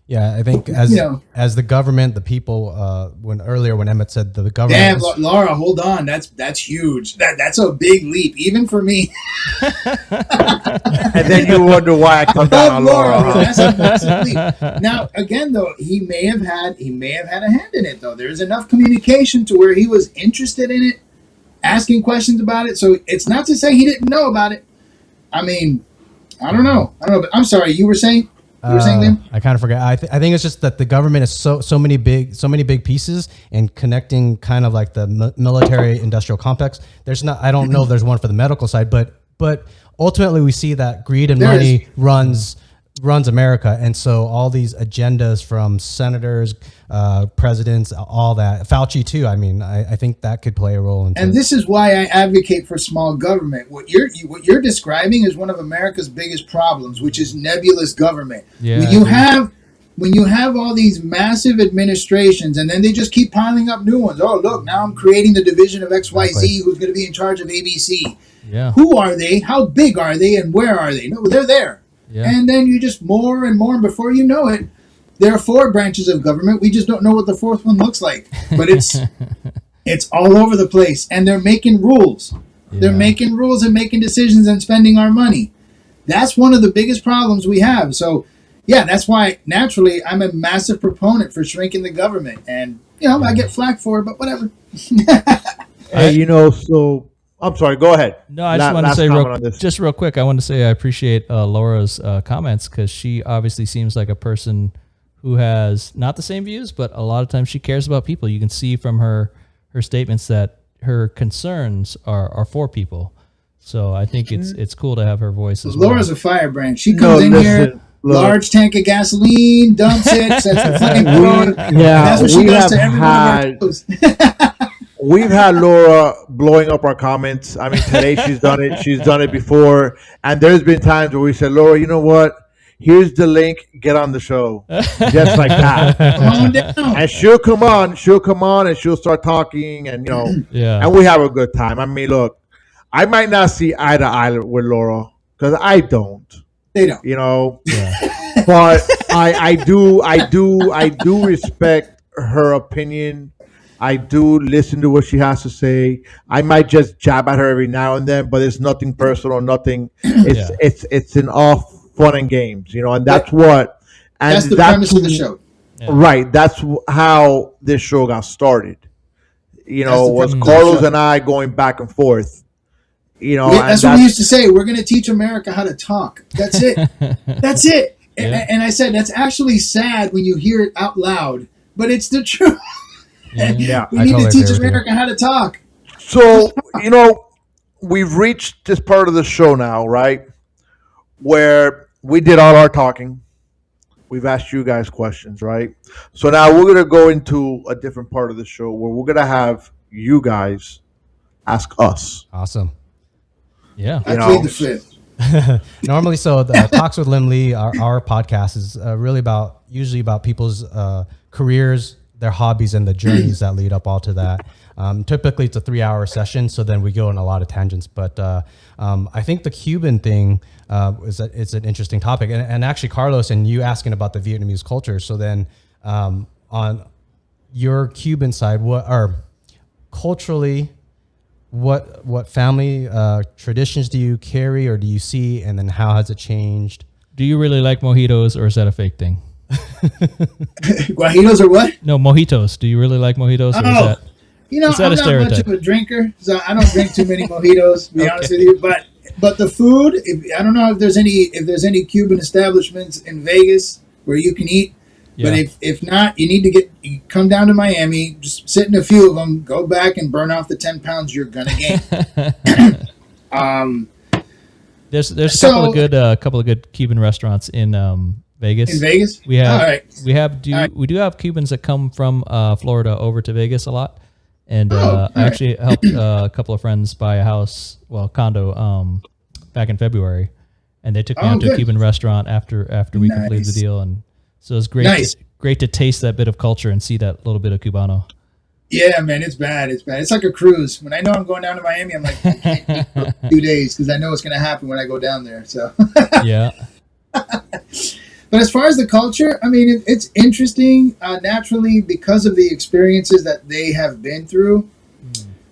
Yeah, I think as the government, the people, when Emmett said the government. Damn, Laura, hold on. That's huge. That's a big leap, even for me. And then you wonder why I come down on Laura. That's a massive leap. Now, again, though, he may have had a hand in it. Though there's enough communication to where he was interested in it, asking questions about it. So it's not to say he didn't know about it. I mean, I don't know. But I'm sorry. You were saying. Liam? I kind of forgot. I think it's just that the government is so many big pieces, and connecting kind of like the military industrial complex. I don't know if there's one for the medical side, but ultimately we see that greed and money runs America, and so all these agendas from senators, presidents, all that, Fauci too. I mean, I think that could play a role in. And this is why I advocate for small government. What you're describing is one of America's biggest problems, which is nebulous government. Yeah, when you have all these massive administrations, and then they just keep piling up new ones. Oh, look, now I'm creating the division of XYZ, who's going to be in charge of ABC. Yeah. Who are they? How big are they? And where are they? No, they're there. Yeah. And then you just more and more, and before you know it, there are 4 branches of government. We just don't know what the 4th one looks like. But it's all over the place, and they're making rules. Yeah. They're making rules and making decisions and spending our money. That's one of the biggest problems we have. So, yeah, that's why naturally I'm a massive proponent for shrinking the government, and I get flack for it, but whatever. Hey, so. I'm sorry. Go ahead. No, I just want to say real quick. I want to say I appreciate Laura's comments, because she obviously seems like a person who has not the same views, but a lot of times she cares about people. You can see from her statements that her concerns are for people. So I think it's cool to have her voice as well. Laura's a firebrand. She comes in here, large tank of gasoline, dumps it, sets the flame going. Yeah, that's what she does to everyone. We've had Laura blowing up our comments. I mean, today she's done it. She's done it before. And there's been times where we said, Laura, you know what? Here's the link. Get on the show. Just like that. Come on down. And she'll come on and she'll start talking. And, yeah. And we have a good time. I mean, look, I might not see eye to eye with Laura, because I don't. They don't. Yeah. But I do respect her opinion. I do listen to what she has to say. I might just jab at her every now and then, but it's nothing personal, nothing. It's in all fun and games, and that's what. And that's the premise of the show. Yeah. Right. That's how this show got started. Was Carlos and I going back and forth. That's what we used to say. We're going to teach America how to talk. That's it. That's it. Yeah. And I said, that's actually sad when you hear it out loud, but it's the truth. Yeah, we need to teach America how to talk. So, we've reached this part of the show now, right? Where we did all our talking. We've asked you guys questions, right? So now we're going to go into a different part of the show where we're going to have you guys ask us. Awesome. Yeah. I played the fifth. Normally, so the Talks with Lim Lee, our podcast is really usually about people's careers, their hobbies, and the journeys that lead up all to that. Typically it's a 3-hour session, so then we go on a lot of tangents, but I think the Cuban thing is an interesting topic, and actually Carlos and you asking about the Vietnamese culture. So then on your Cuban side, culturally, what family traditions do you carry or do you see, and then how has it changed? Do you really like mojitos, or is that a fake thing? Guajitos or what? No, mojitos. Do you really like mojitos? Or is that I'm not much of a drinker, so I don't drink too many mojitos, to be honest with you. But the food, I don't know if there's any Cuban establishments in Vegas where you can eat. Yeah. But if not, you need to come down to Miami, just sit in a few of them, go back and burn off the 10 pounds you're gonna gain. There's a couple of good Cuban restaurants in Vegas. In Vegas, we have all right. We do have Cubans that come from Florida over to Vegas a lot, and I actually helped a couple of friends buy a condo back in February, and they took me out to a Cuban restaurant after we completed the deal, and so it's great to taste that bit of culture and see that little bit of Cubano. Yeah, man, it's bad. It's like a cruise. When I know I'm going down to Miami, I'm like, I can't eat for 2 days because I know what's going to happen when I go down there. So yeah. But as far as the culture, I mean, it's interesting. Naturally, because of the experiences that they have been through,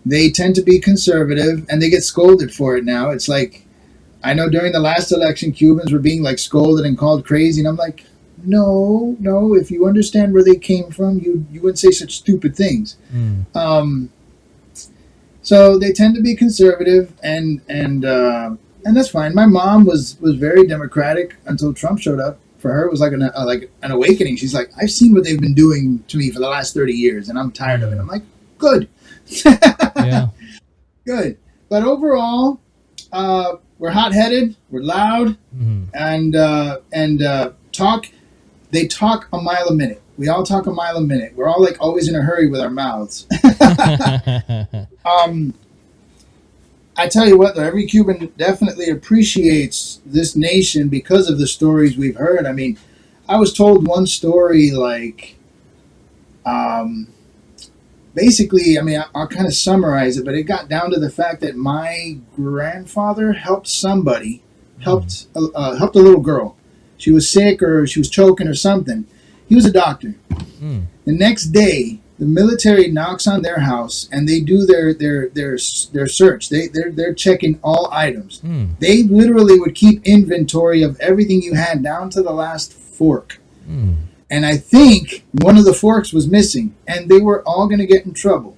they tend to be conservative, and they get scolded for it now. It's like, I know during the last election, Cubans were being like scolded and called crazy, and I'm like, no. If you understand where they came from, you wouldn't say such stupid things. So they tend to be conservative, and that's fine. My mom was very democratic until Trump showed up. For her, it was like an awakening. She's like, I've seen what they've been doing to me for the last 30 years, and I'm tired of it. I'm like, good. Yeah. Good. But overall, we're hot-headed, we're loud, and talk. They talk a mile a minute. We all talk a mile a minute. We're all like always in a hurry with our mouths. I tell you what, though, every Cuban definitely appreciates this nation because of the stories we've heard. I mean, I was told one story, like, basically, I mean, I'll kind of summarize it, but it got down to the fact that my grandfather helped somebody, helped a little girl. She was sick or she was choking or something. He was a doctor. The next day, the military knocks on their house and they do their search. They're checking all items. They literally would keep inventory of everything you had down to the last fork. And I think one of the forks was missing, and they were all going to get in trouble.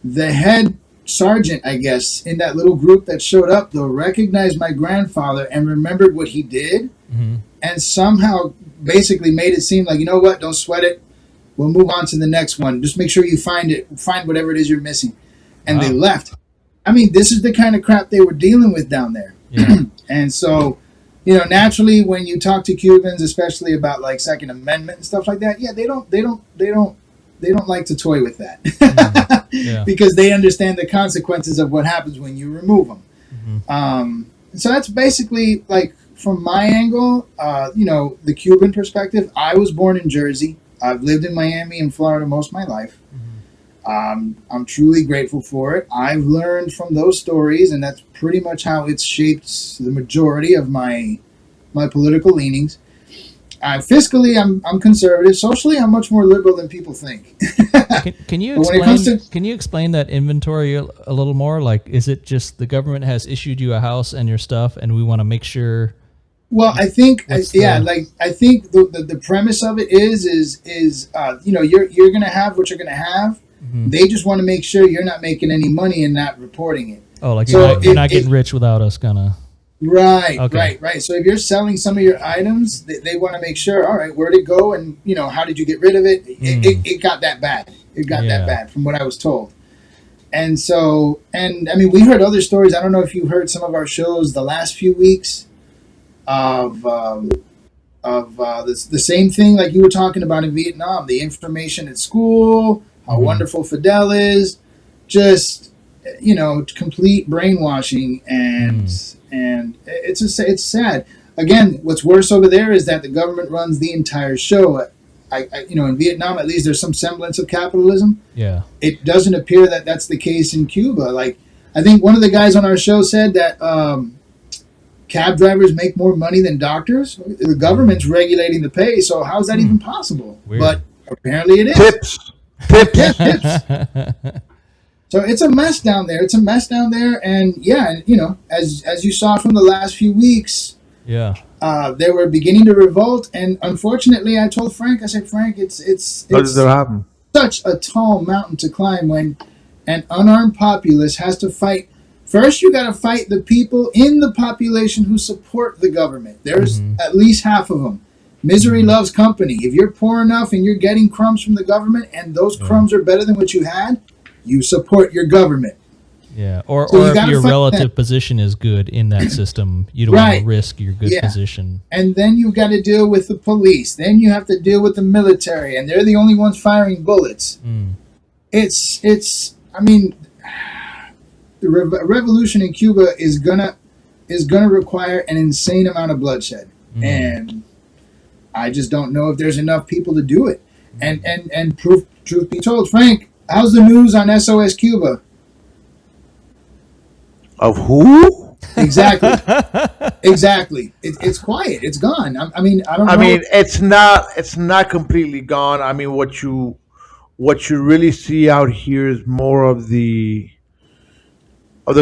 The head sergeant, I guess, in that little group that showed up, though, recognized my grandfather and remembered what he did, and somehow basically made it seem like, you know what, don't sweat it. We'll move on to the next one. Just make sure you find whatever it is you're missing. And they left. I mean, this is the kind of crap they were dealing with down there. Yeah. And so, you know, naturally, when you talk to Cubans, especially about like Second Amendment and stuff like that, they don't like to toy with that because they understand the consequences of what happens when you remove them. So that's basically like from my angle, you know, the Cuban perspective. I was born in Jersey. I've lived in Miami and Florida most of my life. I'm truly grateful for it. I've learned from those stories, and that's pretty much how it's shaped the majority of my political leanings. Fiscally, I'm conservative. Socially, I'm much more liberal than people think. Can you explain that inventory a little more? Like, is it just the government has issued you a house and your stuff, and we want to make sure? Well, I think I think the premise of it is you know, you're gonna have what you're gonna have. They just want to make sure you're not making any money and not reporting it. Oh, like you're not getting rich without us, kind of. Right. So if you're selling some of your items, they want to make sure, all right, where'd it go, and you know, how did you get rid of it? It got that bad. It got that bad from what I was told. And so, and I mean, we heard other stories. I don't know if you heard some of our shows the last few weeks of the same thing like you were talking about in Vietnam, the information at school, how wonderful Fidel is, just, you know, complete brainwashing, and it's sad. Again, what's worse over there is that the government runs the entire show. You know, in Vietnam, at least there's some semblance of capitalism. Yeah. It doesn't appear that that's the case in Cuba. Like, I think one of the guys on our show said that cab drivers make more money than doctors. The government's regulating the pay, so how's that even possible? Weird. But apparently it is. Tips. So it's a mess down there. And yeah, you know, as you saw from the last few weeks, they were beginning to revolt. And unfortunately, I told Frank, I said, Frank, it's such a tall mountain to climb when an unarmed populace has to fight. First, you got to fight the people in the population who support the government. There's at least half of them. Misery loves company. If you're poor enough and you're getting crumbs from the government and those crumbs are better than what you had, you support your government. Yeah, or if your relative position is good in that system, you don't want to risk your good position. And then you've got to deal with the police. Then you have to deal with the military, and they're the only ones firing bullets. It's. I mean, the revolution in Cuba is gonna require an insane amount of bloodshed, and I just don't know if there's enough people to do it. And truth be told, Frank, how's the news on SOS Cuba? Of who? Exactly. Exactly. It's quiet. It's gone. I mean, I don't know. I mean, it's not completely gone. I mean, what you really see out here is more of the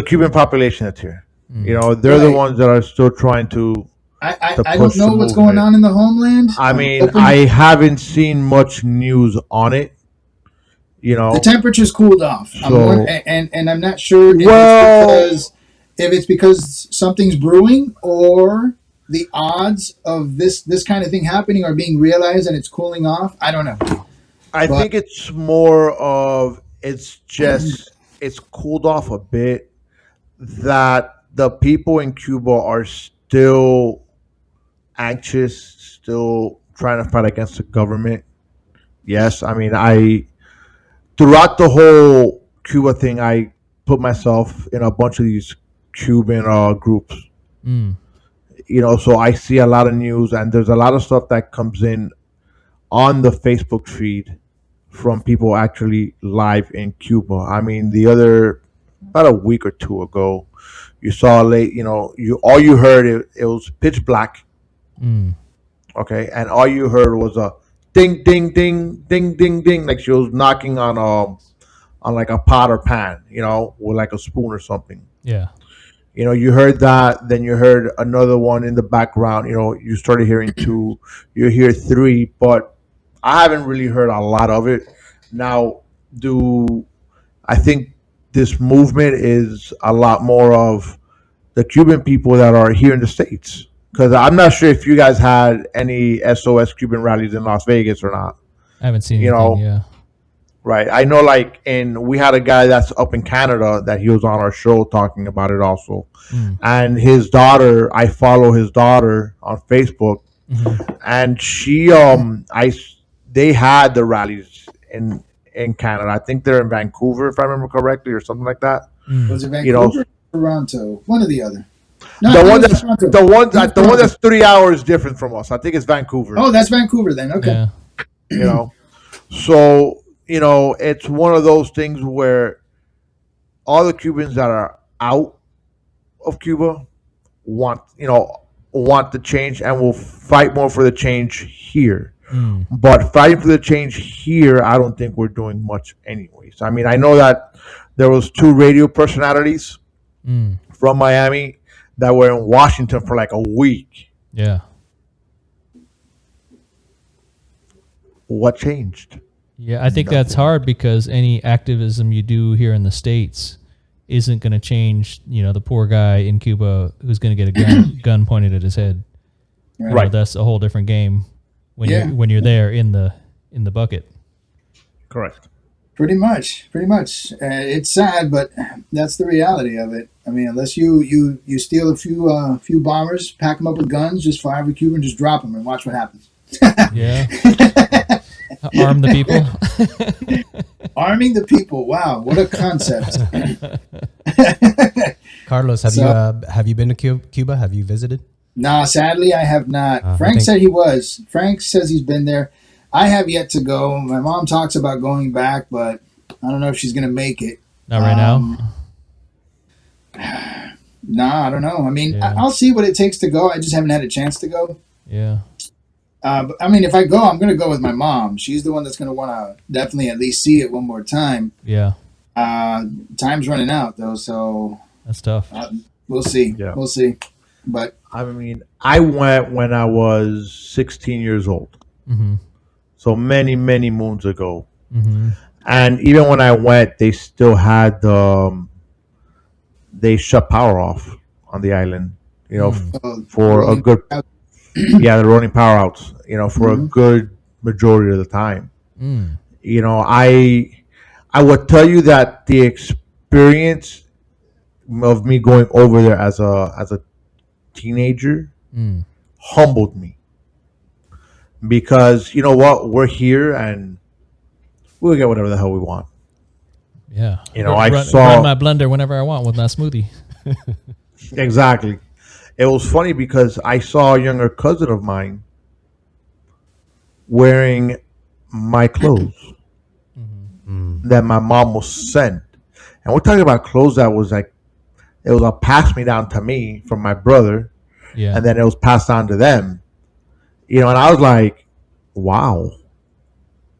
Cuban population that's here. They're the Right. ones that are still trying to I don't push the know what's going movement. on in the homeland. I I'm mean, hoping I haven't seen much news on it. You the know, temperature's cooled off. so And I'm not sure well, if it's because something's brewing or the odds of this kind of thing happening are being realized and it's cooling off. I don't know. I But think it's more of it's cooled off a bit that the people in Cuba are still anxious, still trying to fight against the government. Yes, I mean, I throughout the whole Cuba thing, I put myself in a bunch of these Cuban groups. Mm. So I see a lot of news, and there's a lot of stuff that comes in on the Facebook feed from people actually live in Cuba. I mean, the other about a week or two ago, you saw late. You all you heard it was pitch black. Mm. Okay, and all you heard was a ding, ding, ding, ding, ding, ding, like she was knocking on like a pot or pan, with like a spoon or something. Yeah. You heard that, then you heard another one in the background. You started hearing two, you hear three, but I haven't really heard a lot of it. Now, do I think this movement is a lot more of the Cuban people that are here in the States? Because I'm not sure if you guys had any SOS Cuban rallies in Las Vegas or not. I haven't seen You anything. know, Yeah. right? I know, we had a guy that's up in Canada that he was on our show talking about it also, Mm. and his daughter. I follow his daughter on Facebook, Mm-hmm. and they had the rallies in Canada. I think they're in Vancouver, if I remember correctly, or something like that. Mm. was it You know, Vancouver or Toronto? One or the other. No, I the think one it was that's Toronto. the one I think it was the one Toronto. that's 3 hours different from us. I think it's Vancouver. Oh, that's Vancouver then. Okay. Yeah. You know, so it's one of those things where all the Cubans that are out of Cuba want want the change and will fight more for the change here. Mm. But fighting for the change here, I don't think we're doing much anyways. I mean, I know that there was two radio personalities Mm. from Miami that were in Washington for like a week. Yeah. What changed? Yeah, I think that's hard because any activism you do here in the States isn't going to change, the poor guy in Cuba who's going to get a gun pointed at his head. Right. That's a whole different game when Yeah. you're there in the bucket. Correct. Pretty much. It's sad, but that's the reality of it. I mean, unless you steal a few bombers, pack them up with guns, just fly over Cuba and just drop them and watch what happens. Yeah. Arm the people. Arming the people. Wow, what a concept. Carlos, have you been to Cuba? Have you visited? Nah, sadly, I have not. Frank said he was. Frank says he's been there. I have yet to go. My mom talks about going back, but I don't know if she's going to make it. Not right now. Nah, I don't know. I mean, Yeah. I'll see what it takes to go. I just haven't had a chance to go. Yeah. But, I mean, if I go, I'm going to go with my mom. She's the one that's going to want to definitely at least see it one more time. Yeah. Time's running out, though, so That's tough. we'll see. Yeah. We'll see. But I mean, I went when I was 16 years old. Mm-hmm. So many, many moons ago. Mm-hmm. And even when I went, they still had they shut power off on the island, for a good, they're running power outs, for a good majority of the time. Mm. I would tell you that the experience of me going over there as a teenager Mm. humbled me, because you know what, we're here and we'll get whatever the hell we want. Yeah. I run my blender whenever I want with my smoothie. Exactly. It was funny because I saw a younger cousin of mine wearing my clothes that my mom was sent. And we're talking about clothes that was like, it was a pass me down to me from my brother, and then it was passed on to them. And I was like, wow,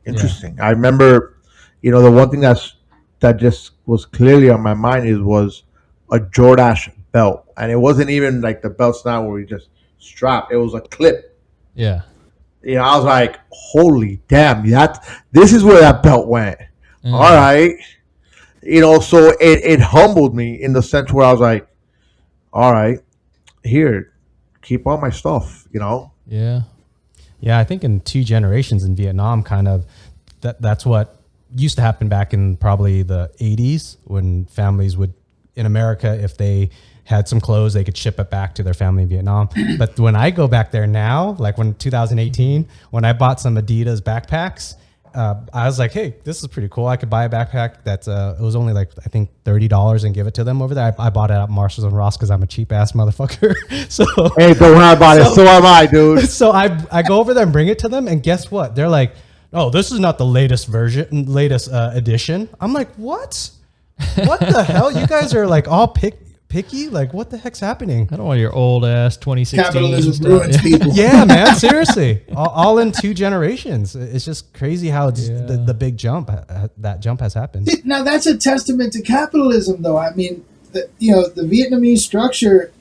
interesting. I remember, the one thing that just was clearly on my mind was a Jordache belt, and it wasn't even like the belts now where we just strap. It was a clip. Yeah. I was like, holy damn, this is where that belt went. All right. So it humbled me in the sense where I was like, all right, here, keep all my stuff, Yeah. Yeah, I think in 2 generations in Vietnam, kind of, that's what used to happen back in probably the 80s when families would, in America, if they had some clothes, they could ship it back to their family in Vietnam. But when I go back there now, like when 2018, when I bought some Adidas backpacks, I was like, hey, this is pretty cool. I could buy a backpack that's it was only like, I think $30 and give it to them over there. I bought it at Marshalls and Ross because I'm a cheap ass motherfucker. So hey, don't worry about it. So am I, dude. So I go over there and bring it to them, and guess what? They're like, oh, this is not the latest latest edition. I'm like, what? What the hell? You guys are like all picky? Like, what the heck's happening? I don't want your old ass 2016. Capitalism ruins people. Yeah, man. Seriously, all in 2 generations. It's just crazy how it's the big jump. That jump has happened. Now that's a testament to capitalism, though. I mean, the Vietnamese structure.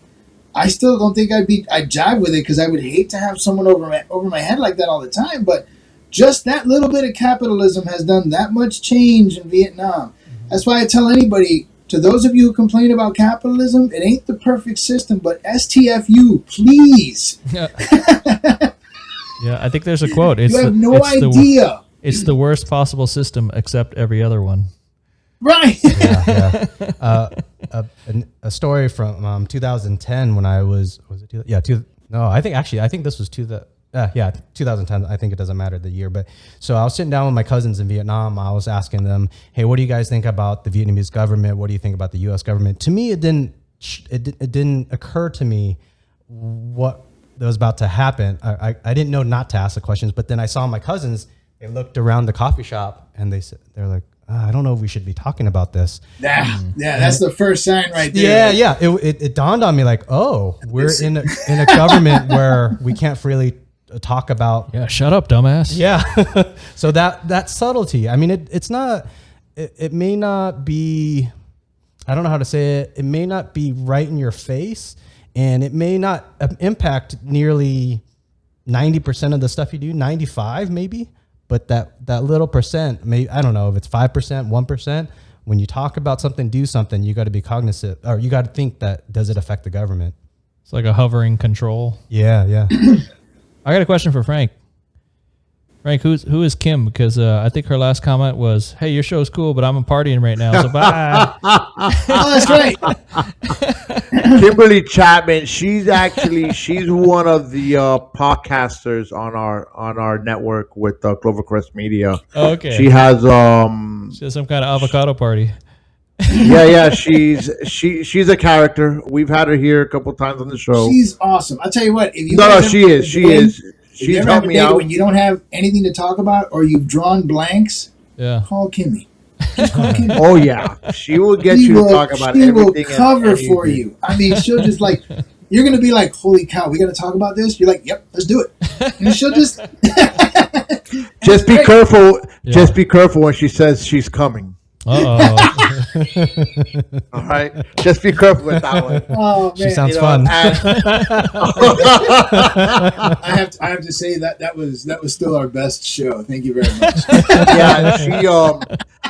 I still don't think I'd jive with it because I would hate to have someone over my head like that all the time. But just that little bit of capitalism has done that much change in Vietnam. That's why I tell anybody. To those of you who complain about capitalism, it ain't the perfect system, but STFU, please. Yeah, I think there's a quote. You have no idea. It's the worst possible system except every other one. Right. Yeah. A story from 2010 when I was it? Yeah. I think this was 2010. I think it doesn't matter the year, but so I was sitting down with my cousins in Vietnam. I was asking them, "Hey, what do you guys think about the Vietnamese government? What do you think about the U.S. government?" To me, it didn't occur to me what was about to happen. I didn't know not to ask the questions, but then I saw my cousins. They looked around the coffee shop and they're like, I don't know if we should be talking about this. Yeah, that's the first sign right there. Yeah. It dawned on me like, oh, we're in a government where we can't freely talk about. Yeah, shut up, dumbass. Yeah. So that subtlety. I mean, it's not. It may not be. I don't know how to say it. It may not be right in your face, and it may not impact nearly 90% of the stuff you do. 95 maybe. But that little percent, maybe, I don't know if it's 5%, 1%. When you talk about something, do something, you got to be cognizant, or you got to think that does it affect the government? It's like a hovering control. Yeah. I got a question for Frank. Frank, who is Kim? Because I think her last comment was, "Hey, your show's cool, but I'm partying right now, so bye." Oh, that's right. Kimberly Chapman. She's one of the podcasters on our network with Clovercrest Media. Okay. She has some kind of avocado party. Yeah. She's a character. We've had her here a couple times on the show. She's awesome. I'll tell you what. If you she is. She's helped me out when you don't have anything to talk about or you've drawn blanks. Yeah. Call Kimmy. Just call Kimmy. Oh yeah, she will get you to talk about everything. She will cover for you. I mean, she'll just like. You're gonna be like, "Holy cow, we got to talk about this." You're like, "Yep, let's do it." And she'll just. Just be careful. Yeah. Just be careful when she says she's coming. Uh-oh. All right. Just be careful with that one. Oh, man. She sounds fun. I have to say that was still our best show. Thank you very much. Yeah,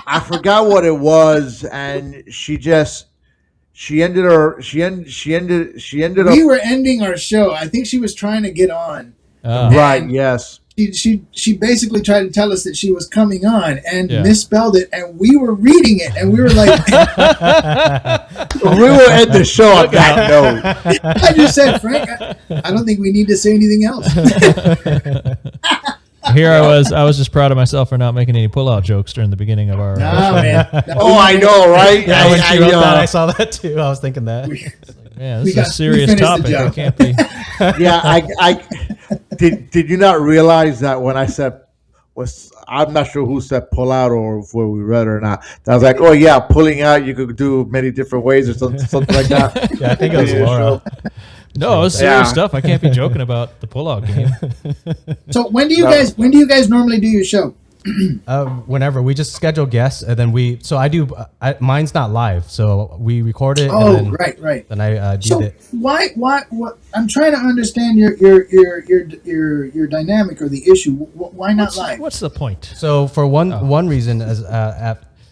I forgot what it was, and she ended up. We were ending our show. I think she was trying to get on. Right. Yes. She basically tried to tell us that she was coming on and misspelled it, and we were reading it, and we were like, we will end the show on that note. I just said, Frank, I don't think we need to say anything else. Here I was just proud of myself for not making any pull-out jokes during the beginning of our show. Man. I know, right? Yeah, when she wrote that, I saw that too. I was thinking that. Yeah, this is a serious topic. It can't be. Yeah, I did you not realize that when I said I'm not sure who said pull out or where we read it or not. I was like, oh yeah, pulling out you could do many different ways or something like that. Yeah, I think it was Laura. No, it's serious stuff. I can't be joking about the pullout game. So when do you guys normally do your show? Whenever we just schedule guests, and then mine's not live, so we record it. Oh, and then, right. Then I do so it. Why? I'm trying to understand your dynamic or the issue. Why not live? What's the point? So for one reason, as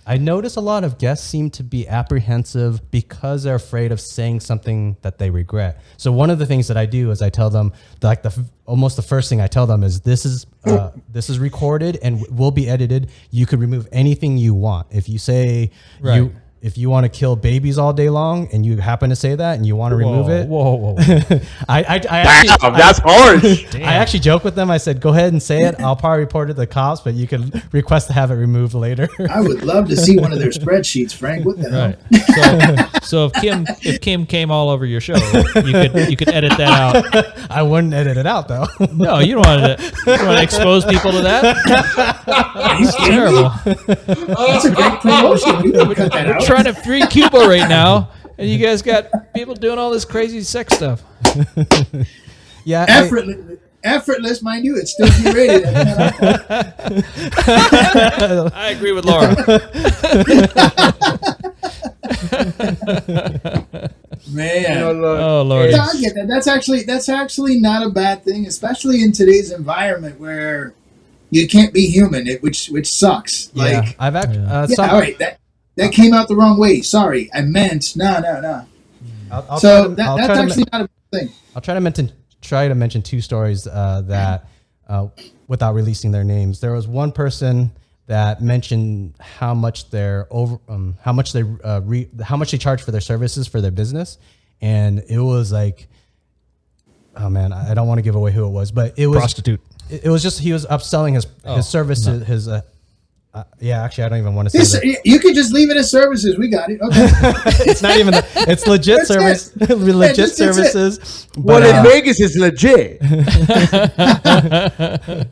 I notice a lot of guests seem to be apprehensive because they're afraid of saying something that they regret. So one of the things that I do is I tell them, like almost the first thing I tell them is this is recorded and will be edited. You could remove anything you want. If you say if you want to kill babies all day long and you happen to say that and you want to remove it. Whoa. That's harsh. I actually joke with them. I said, go ahead and say it. I'll probably report it to the cops, but you can request to have it removed later. I would love to see one of their spreadsheets, Frank. What the hell? Right. So if Kim came all over your show, you could edit that out. I wouldn't edit it out though. No, you don't want to expose people to that. It's terrible. That's a great promotion. You can cut that out. Trying to free Cuba right now, and you guys got people doing all this crazy sex stuff. Yeah, effortless, mind you. It's still G-rated. I agree with Laura. Man, oh Lord, I get that. That's actually not a bad thing, especially in today's environment where you can't be human, which sucks. Yeah, like I've actually. all right, that came out the wrong way. Sorry, I meant no. That's actually not a bad thing. I'll try to mention two stories that without releasing their names. There was one person that mentioned how much they charge for their services for their business, and it was like, oh man, I don't want to give away who it was, but it was prostitute. It was just he was upselling his services. No. Actually, I don't even want to say that. You could just leave it as services. We got it. Okay. It's not even it's legit service. Legit services. Well, in Vegas, it's legit.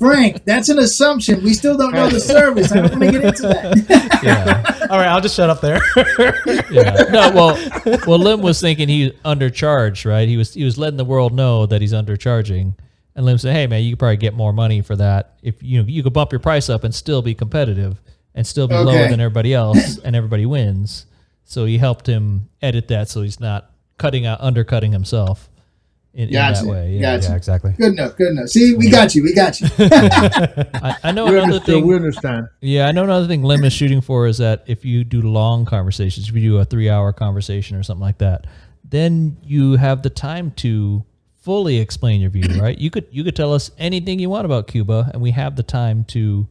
Frank, that's an assumption. We still don't know the service. I don't want to get into that. Yeah. All right, I'll just shut up there. Yeah. No. Well, Liem was thinking he undercharged, right? He was letting the world know that he's undercharging. And Liem said, "Hey man, you could probably get more money for that if you could bump your price up and still be competitive and still be lower than everybody else, and everybody wins." So he helped him edit that so he's not undercutting himself in that way. Yeah, exactly. Good enough. See, we got you. I know another thing. We understand. Yeah, I know another thing Liem is shooting for is that if you do long conversations, if you do a 3-hour conversation or something like that, then you have the time to fully explain your view, right? You could tell us anything you want about Cuba, and we have the time to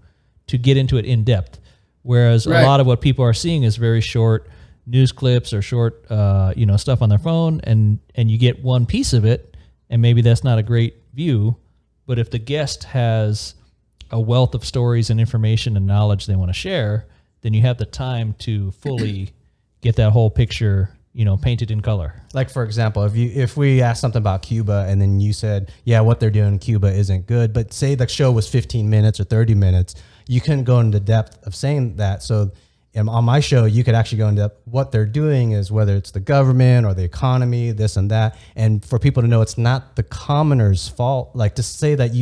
get into it in depth. Whereas a lot of what people are seeing is very short news clips or short, stuff on their phone, and you get one piece of it, and maybe that's not a great view. But if the guest has a wealth of stories and information and knowledge they want to share, then you have the time to fully get that whole picture painted in color. Like for example, if we asked something about Cuba and then you said, yeah, what they're doing in Cuba isn't good, but say the show was 15 minutes or 30 minutes, you couldn't go into depth of saying that. So on my show, you could actually go into depth. What they're doing is whether it's the government or the economy, this and that. And for people to know it's not the commoner's fault, like to say that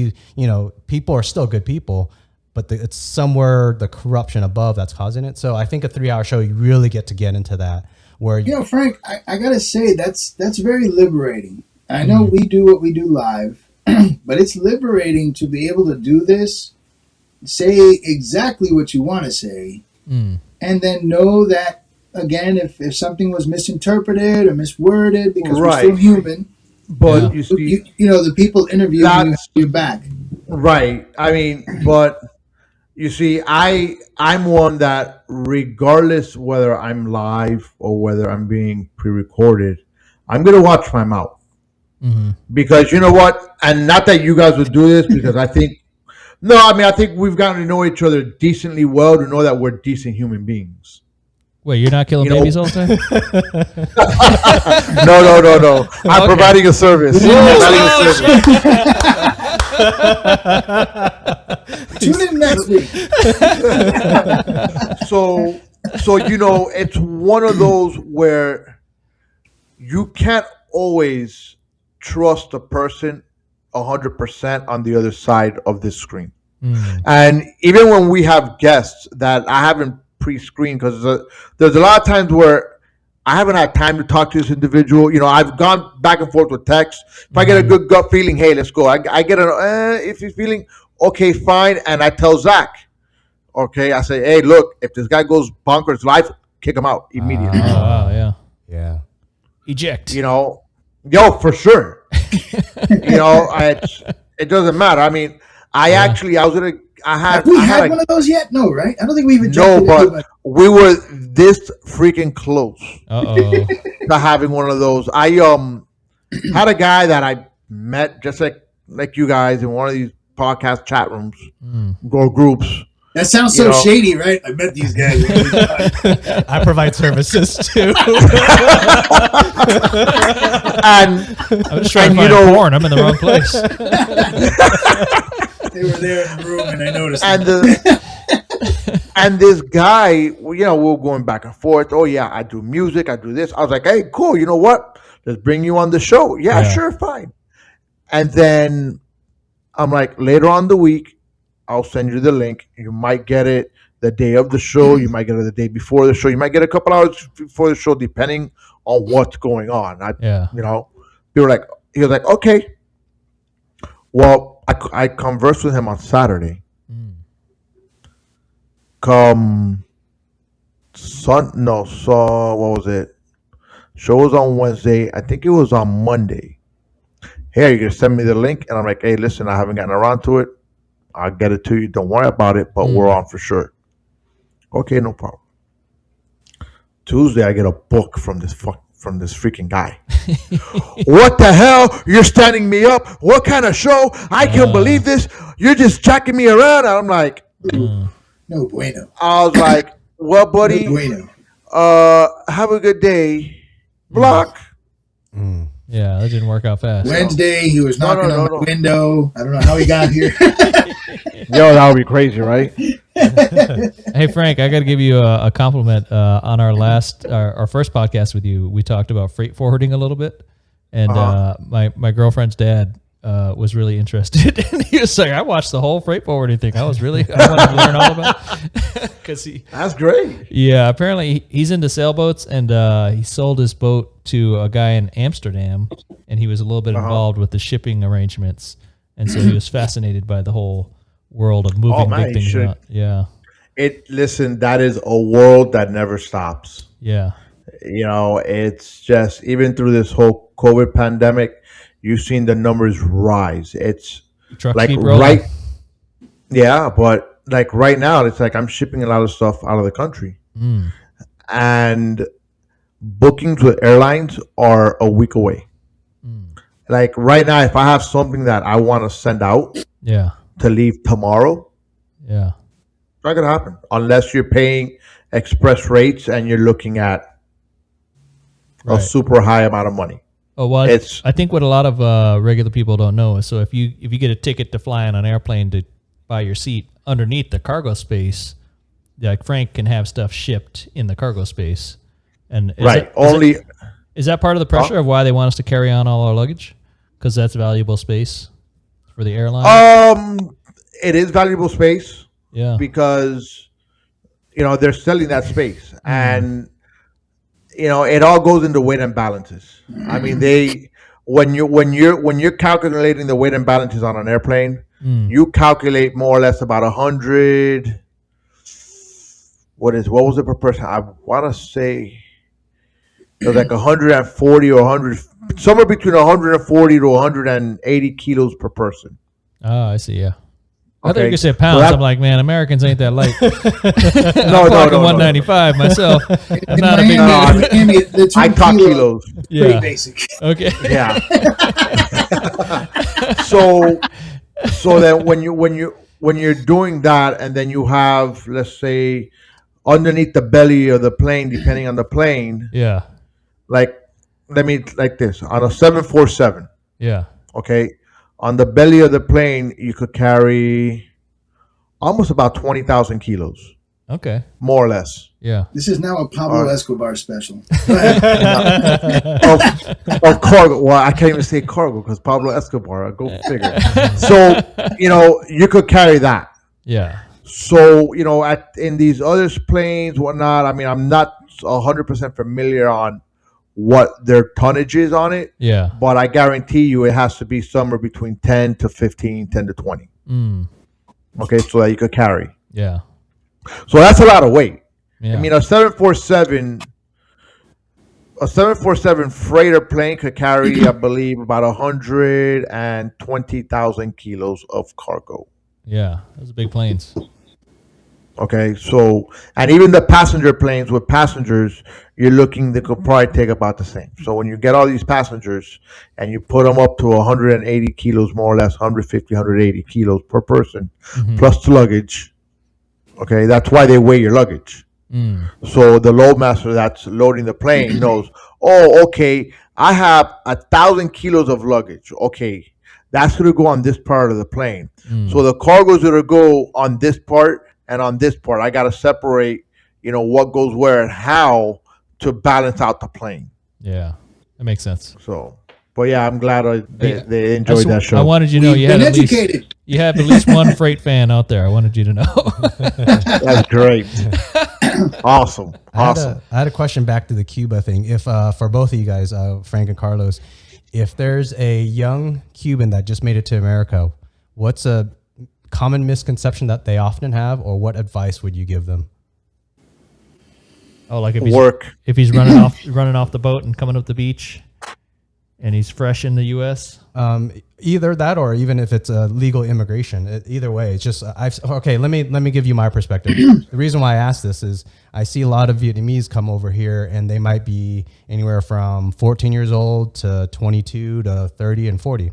people are still good people, but it's somewhere the corruption above that's causing it. So I think a 3-hour show, you really get into that. Where Frank, I gotta say that's very liberating. I know we do what we do live, but it's liberating to be able to do this, say exactly what you want to say, and then know that again, if something was misinterpreted or misworded, because we're still human. But you see, the people interviewing you back. Right. I mean, but. You see, I'm one that regardless whether I'm live or whether I'm being pre-recorded, I'm going to watch my mouth. Mm-hmm. Because you know what? And not that you guys would do this, because I think we've gotten to know each other decently well to know that we're decent human beings. Wait, you're not killing babies all the time? No. I'm providing a service. Tune in next week. So it's one of those where you can't always trust a person 100% on the other side of this screen. And even when we have guests that I haven't pre-screened, because there's a lot of times where I haven't had time to talk to this individual. I've gone back and forth with text. If I get a good gut feeling, hey, let's go. I get if he's feeling okay, fine, and I tell Zach, okay, I say, hey, look, if this guy goes bonkers live, kick him out immediately. Yeah. Eject. For sure. It doesn't matter. I mean, have we had one of those yet? No, right? I don't think we've ejected. No, but we were this freaking close to having one of those. I had a guy that I met just like you guys in one of these podcast chat rooms or groups. That sounds so shady, right? I met these guys. I provide services too. And I'm just trying to find porn. I'm in the wrong place. They were there in the room, and I noticed. And this guy, we're going back and forth. Oh yeah, I do music. I do this. I was like, hey, cool. You know what? Let's bring you on the show. Yeah, sure, fine. And then I'm like, later on the week, I'll send you the link. You might get it the day of the show. You might get it the day before the show. You might get a couple hours before the show, depending on what's going on. He was like, okay. Well, I conversed with him on Saturday. What was it? Show was on Wednesday. I think it was on Monday. Hey, you're gonna send me the link, and I'm like, hey, listen, I haven't gotten around to it. I'll get it to you. Don't worry about it, but we're on for sure. Okay, no problem. Tuesday, I get a book from this freaking guy. What the hell? You're standing me up? What kind of show? I can't believe this. You're just jacking me around. I'm like, no bueno. I was like, well, buddy, no bueno. Have a good day. Block. Yeah, that didn't work out fast. Wednesday, he was knocking on the window. I don't know how he got here. Yo, that would be crazy, right? Hey, Frank, I got to give you a compliment. On our first podcast with you, we talked about freight forwarding a little bit, and my girlfriend's dad was really interested, and he was like, "I watched the whole freight forwarding thing. I wanted to learn all about it." That's great. Yeah, apparently he's into sailboats, and he sold his boat to a guy in Amsterdam, and he was a little bit involved with the shipping arrangements, and so he was fascinated by the whole world of moving big things out. Yeah. Listen, that is a world that never stops. Yeah. It's just, even through this whole COVID pandemic, you've seen the numbers rise. It's Trucks like keep rolling. but like right now, it's like I'm shipping a lot of stuff out of the country, and bookings with airlines are a week away. Like right now, if I have something that I want to send out, to leave tomorrow, it's not gonna happen unless you're paying express rates and you're looking at a super high amount of money. Oh well, I think what a lot of regular people don't know is, so if you get a ticket to fly on an airplane to buy your seat underneath the cargo space, like Frank can have stuff shipped in the cargo space, and is that part of the pressure of why they want us to carry on all our luggage, because that's valuable space for the airline? It is valuable space. Yeah, because they're selling that space, and it all goes into weight and balances. I mean, when you're calculating the weight and balances on an airplane, you calculate more or less about 100. What was it per person? I want to say it was like 140 or 100, somewhere between 140 to 180 kilos per person. Oh, I see. Yeah. I thought you could say pounds. I'm like, man, Americans ain't that light. No, 195 myself. I'm not a big dude. I talk kilos. Yeah. Pretty basic. Okay. Yeah. So then when you're doing that, and then you have, let's say, underneath the belly of the plane, depending on the plane. Yeah. Like this on a 747. Yeah. Okay. On the belly of the plane, you could carry almost about 20,000 kilos, Okay. more or less. Yeah. This is now a Pablo Escobar special. Of cargo. Well, I can't even say cargo because Pablo Escobar. Go figure. So you could carry that. Yeah. So in these other planes, whatnot. I mean, I'm not 100% familiar on what their tonnage is on it. Yeah. But I guarantee you, it has to be somewhere between 10 to 15, 10 to 20. Okay, so that you could carry. Yeah. So that's a lot of weight. Yeah. I mean, a 747 freighter plane could carry, I believe, about 120,000 kilos of cargo. Yeah. Those are big planes. Okay, so, and even the passenger planes with passengers, they could probably take about the same. So when you get all these passengers and you put them up to 180 kilos, more or less, 150, 180 kilos per person, plus the luggage, okay, that's why they weigh your luggage. So the loadmaster that's loading the plane knows, oh, okay, I have 1,000 kilos of luggage. Okay, that's going to go on this part of the plane. So the cargo is going to go on this part and on this part. I got to separate, what goes where and how to balance out the plane. Yeah, that makes sense. So, but yeah, I'm glad they enjoyed that show. I wanted you to know you had educated. You have at least one freight fan out there. I wanted you to know. That's great. Awesome. I had a question back to the Cuba thing. If for both of you guys, Frank and Carlos, if there's a young Cuban that just made it to America, what's a common misconception that they often have, or what advice would you give them? Oh, like if he's running off the boat and coming up the beach, and he's fresh in the U.S. Either that, or even if it's a legal immigration. Either way, it's just okay. Let me give you my perspective. The reason why I ask this is I see a lot of Vietnamese come over here, and they might be anywhere from 14 years old to 22 to 30 and 40.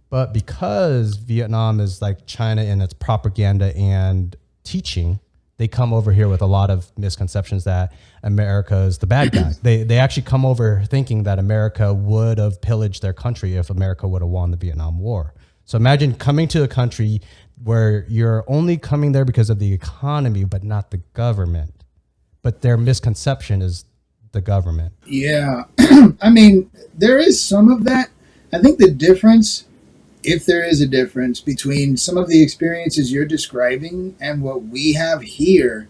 But because Vietnam is like China in its propaganda and teaching, they come over here with a lot of misconceptions that America is the bad guy. They actually come over thinking that America would have pillaged their country if America would have won the Vietnam War. So imagine coming to a country where you're only coming there because of the economy, but not the government. But their misconception is the government. Yeah. I mean, there is some of that. I think the difference, if there is a difference between some of the experiences you're describing and what we have here,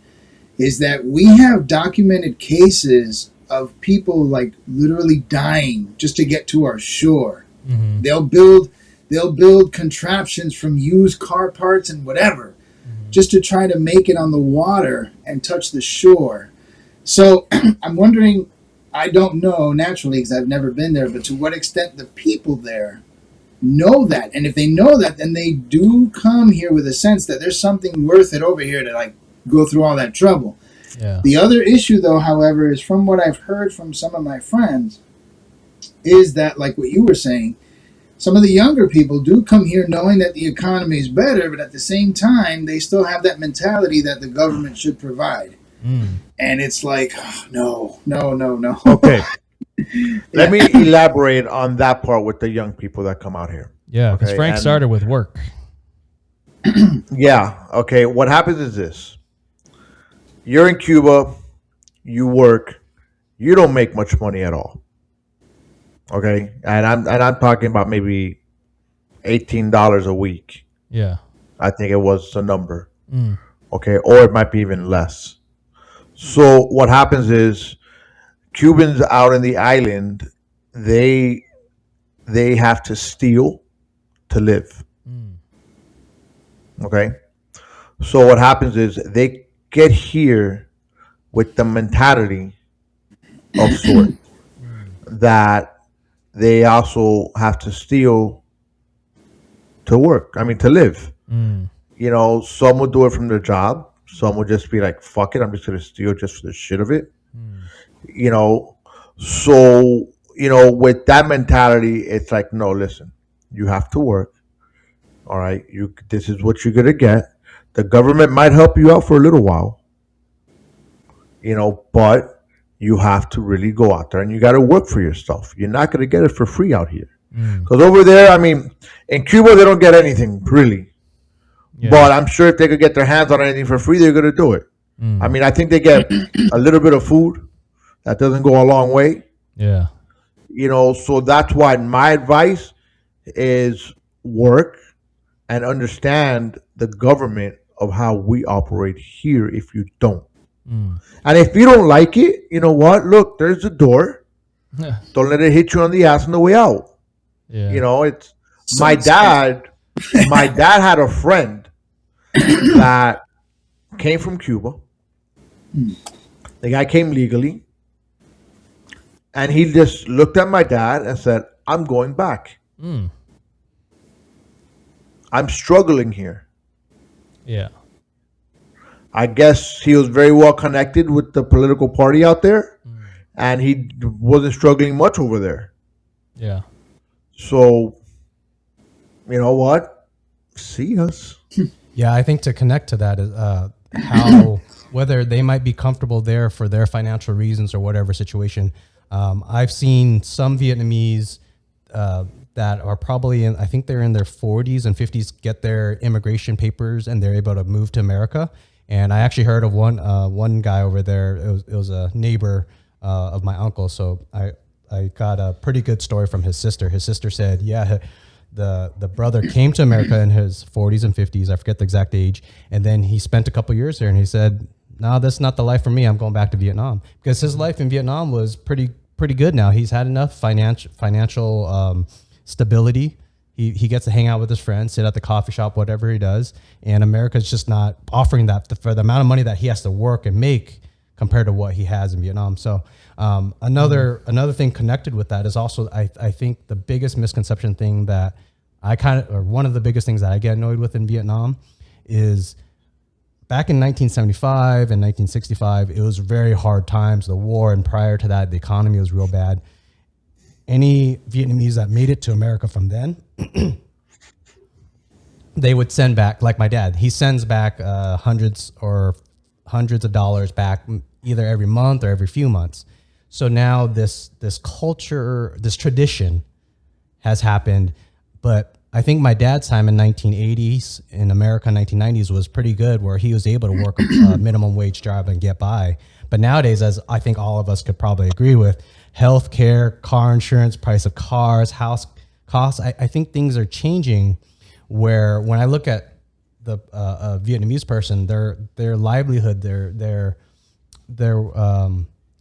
is that we have documented cases of people like literally dying just to get to our shore. They'll build contraptions from used car parts and whatever just to try to make it on the water and touch the shore. So I'm wondering, I don't know naturally because I've never been there, but to what extent the people there know that. And if they know that, then they do come here with a sense that there's something worth it over here to like go through all that trouble. Yeah. The other issue though, however, is from what I've heard from some of my friends is that, like what you were saying, some of the younger people do come here knowing that the economy is better, but at the same time, they still have that mentality that the government should provide. And it's like, oh, no. Okay. Let me elaborate on that part with the young people that come out here. Yeah, because Okay, Frank started with work. Yeah. Okay. What happens is this: you're in Cuba, you work, you don't make much money at all. Okay, and I'm talking about maybe $18 a week. Yeah. I think it was the number. Okay, or it might be even less. So what happens is Cubans out in the island, they have to steal to live. Okay, so what happens is they get here with the mentality of sort that they also have to steal to work. I mean, to live. Some would do it from their job. Some would just be like, fuck it, I'm just going to steal just for the shit of it. So, with that mentality, it's like, no, listen, you have to work. All right. This is what you're going to get. The government might help you out for a little while, but you have to really go out there and you got to work for your stuff. You're not going to get it for free out here. Because over there, I mean, in Cuba, they don't get anything really. Yeah. But I'm sure if they could get their hands on anything for free, they're going to do it. I mean, I think they get a little bit of food. That doesn't go a long way. Yeah. So that's why my advice is work and understand the government of how we operate here if you don't. And if you don't like it, you know what? Look, there's the door. Don't let it hit you on the ass on the way out. Yeah. It's my dad. My dad had a friend that came from Cuba. The guy came legally. And he just looked at my dad and said, I'm going back. I'm struggling here. Yeah. I guess he was very well connected with the political party out there. And he wasn't struggling much over there. Yeah. So, you know what? See us. Yeah, I think to connect to that is how whether they might be comfortable there for their financial reasons or whatever situation. I've seen some Vietnamese that are probably I think they're in their 40s and 50s, get their immigration papers and they're able to move to America. And I actually heard of one guy over there. It was a neighbor of my uncle. So I got a pretty good story from his sister. His sister said, yeah, the brother came to America in his 40s and 50s. I forget the exact age. And then he spent a couple years there and he said, no, that's not the life for me. I'm going back to Vietnam, because his life in Vietnam was pretty good now. He's had enough financial stability. He gets to hang out with his friends, sit at the coffee shop, whatever he does. And America's just not offering that for the amount of money that he has to work and make compared to what he has in Vietnam. So another thing connected with that is also, I think the biggest misconception thing that or one of the biggest things that I get annoyed with in Vietnam is back in 1975 and 1965, it was very hard times, the war, and prior to that, the economy was real bad. Any Vietnamese that made it to America from then, they would send back, like my dad, he sends back hundreds of dollars back either every month or every few months. So now this culture, this tradition has happened. But I think my dad's time in 1980s in America, 1990s was pretty good, where he was able to work a minimum wage job and get by. But nowadays, as I think all of us could probably agree with, healthcare, car insurance, price of cars, house costs, I think things are changing, where when I look at the a Vietnamese person, their livelihood, their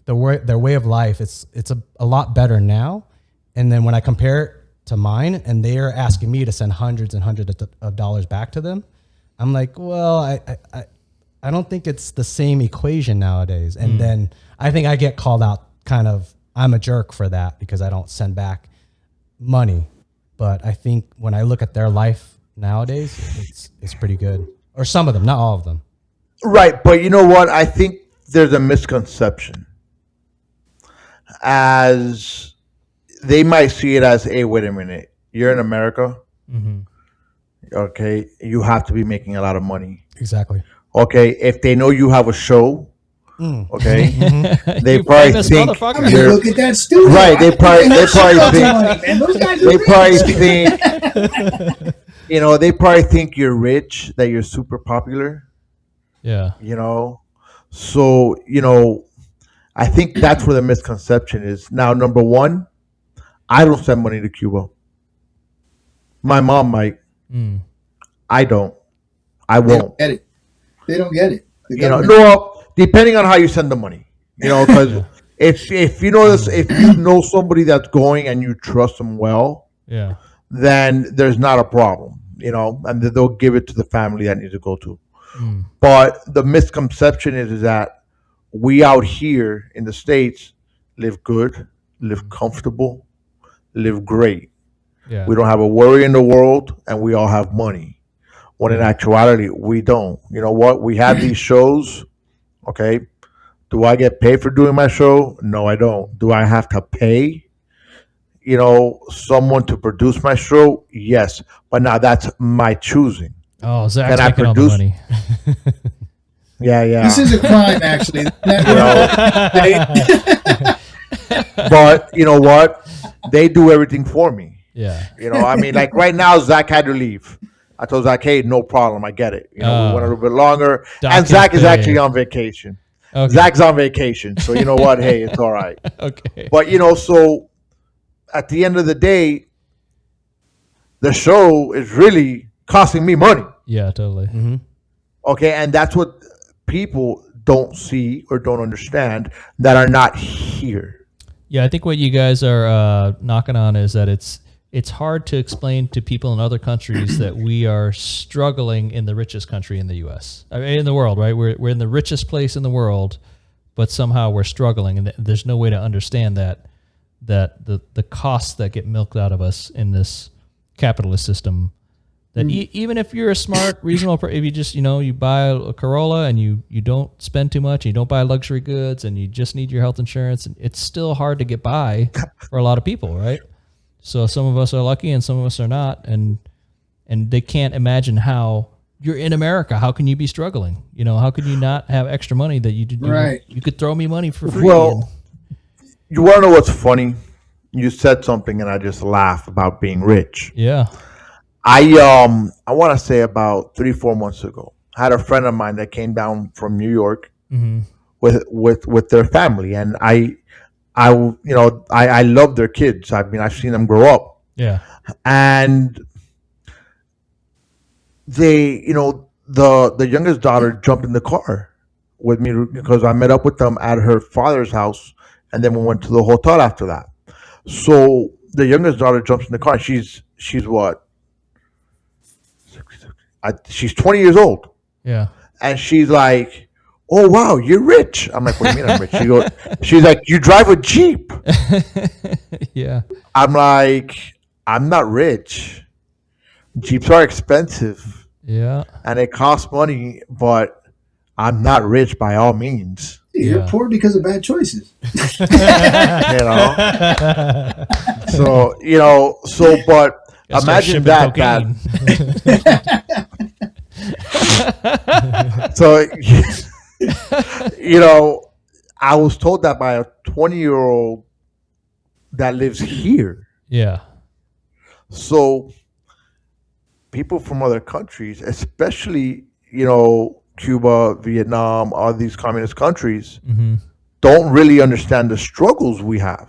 way of life, it's a lot better now. And then when I compare it to mine, and they are asking me to send hundreds and hundreds of dollars back to them, I'm like, well, I don't think it's the same equation nowadays. And then I think I get called out, kind of, I'm a jerk for that because I don't send back money. But I think when I look at their life nowadays, it's pretty good. Or some of them, not all of them. Right, but you know what? I think there's a misconception. As they might see it as, hey, wait a minute, you're in America, okay, you have to be making a lot of money. Exactly. Okay, if they know you have a show, okay, they probably think look at that studio. right. They probably think, they probably think you're rich, that you're super popular. Yeah. So I think that's where the misconception is. Now, number one, I don't send money to Cuba. My mom might. I don't. I won't. They don't get it. No, depending on how you send the money. Because if you know this, if you know somebody that's going and you trust them well, Yeah. then there's not a problem. And they'll give it to the family that needs to go to. But the misconception is that we out here in the States live good, live comfortable, live great. Yeah. We don't have a worry in the world, and we all have money. When in actuality, we don't. You know what? We have these shows, okay? Do I get paid for doing my show? No, I don't. Do I have to pay, someone to produce my show? Yes. But now that's my choosing. Oh, Zach's Can I making all the produce- money. Yeah. This is a crime, actually. But you know what? They do everything for me. Yeah. Like right now, Zach had to leave. I told Zach, hey, no problem. I get it. We went a little bit longer. Doc And Zach is paid. actually on vacation. Okay. Zach's on vacation. So you know what? Hey, it's all right. Okay. But, so at the end of the day, the show is really costing me money. Yeah, totally. Mm-hmm. Okay. And that's what people don't see or don't understand that are not here. Yeah, I think what you guys are knocking on is that it's hard to explain to people in other countries that we are struggling in the richest country in the U.S. I mean, in the world, right? We're in the richest place in the world, but somehow we're struggling, and there's no way to understand that the costs that get milked out of us in this capitalist system. That even if you're a smart, reasonable, if you just you buy a Corolla and you don't spend too much, you don't buy luxury goods, and you just need your health insurance, and it's still hard to get by for a lot of people, right? So some of us are lucky and some of us are not, and they can't imagine how you're in America. How can you be struggling? How could you not have extra money that you could throw me money for free? Well, you want to know what's funny? You said something and I just laughed about being rich. Yeah. I want to say about 3-4 months ago, I had a friend of mine that came down from New York with their family, and I love their kids. I mean, I've seen them grow up. Yeah. And they, the youngest daughter jumped in the car with me because I met up with them at her father's house, and then we went to the hotel after that. So the youngest daughter jumps in the car. She's what? She's 20 years old. Yeah. And she's like, "Oh wow, you're rich." I'm like, "What do you mean I'm rich?" She's like, "You drive a Jeep." Yeah. I'm like, "I'm not rich. Jeeps are expensive. Yeah. And it costs money, but I'm not rich by all means." You're poor because of bad choices. But imagine that. So, I was told that by a 20-year-old that lives here. Yeah. So people from other countries, especially, Cuba, Vietnam, all these communist countries, don't really understand the struggles we have.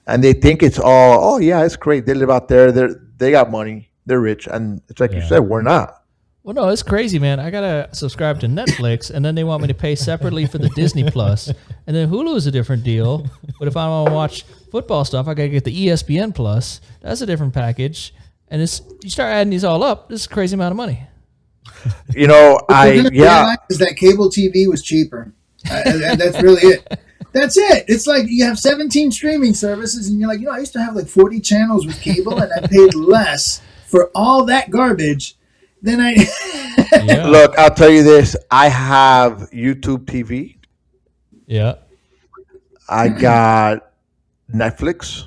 And they think it's all, oh yeah, it's great. They live out there. They got money. They're rich. And it's like you said, we're not. Well, no, it's crazy, man. I got to subscribe to Netflix, and then they want me to pay separately for the Disney Plus. And then Hulu is a different deal. But if I want to watch football stuff, I got to get the ESPN Plus. That's a different package. And you start adding these all up, this is a crazy amount of money. Is that cable TV was cheaper. That's really it. That's it. It's like you have 17 streaming services, and you're like, I used to have like 40 channels with cable, and I paid less for all that garbage than I. Look, I'll tell you this. I have YouTube TV. Yeah. I got Netflix.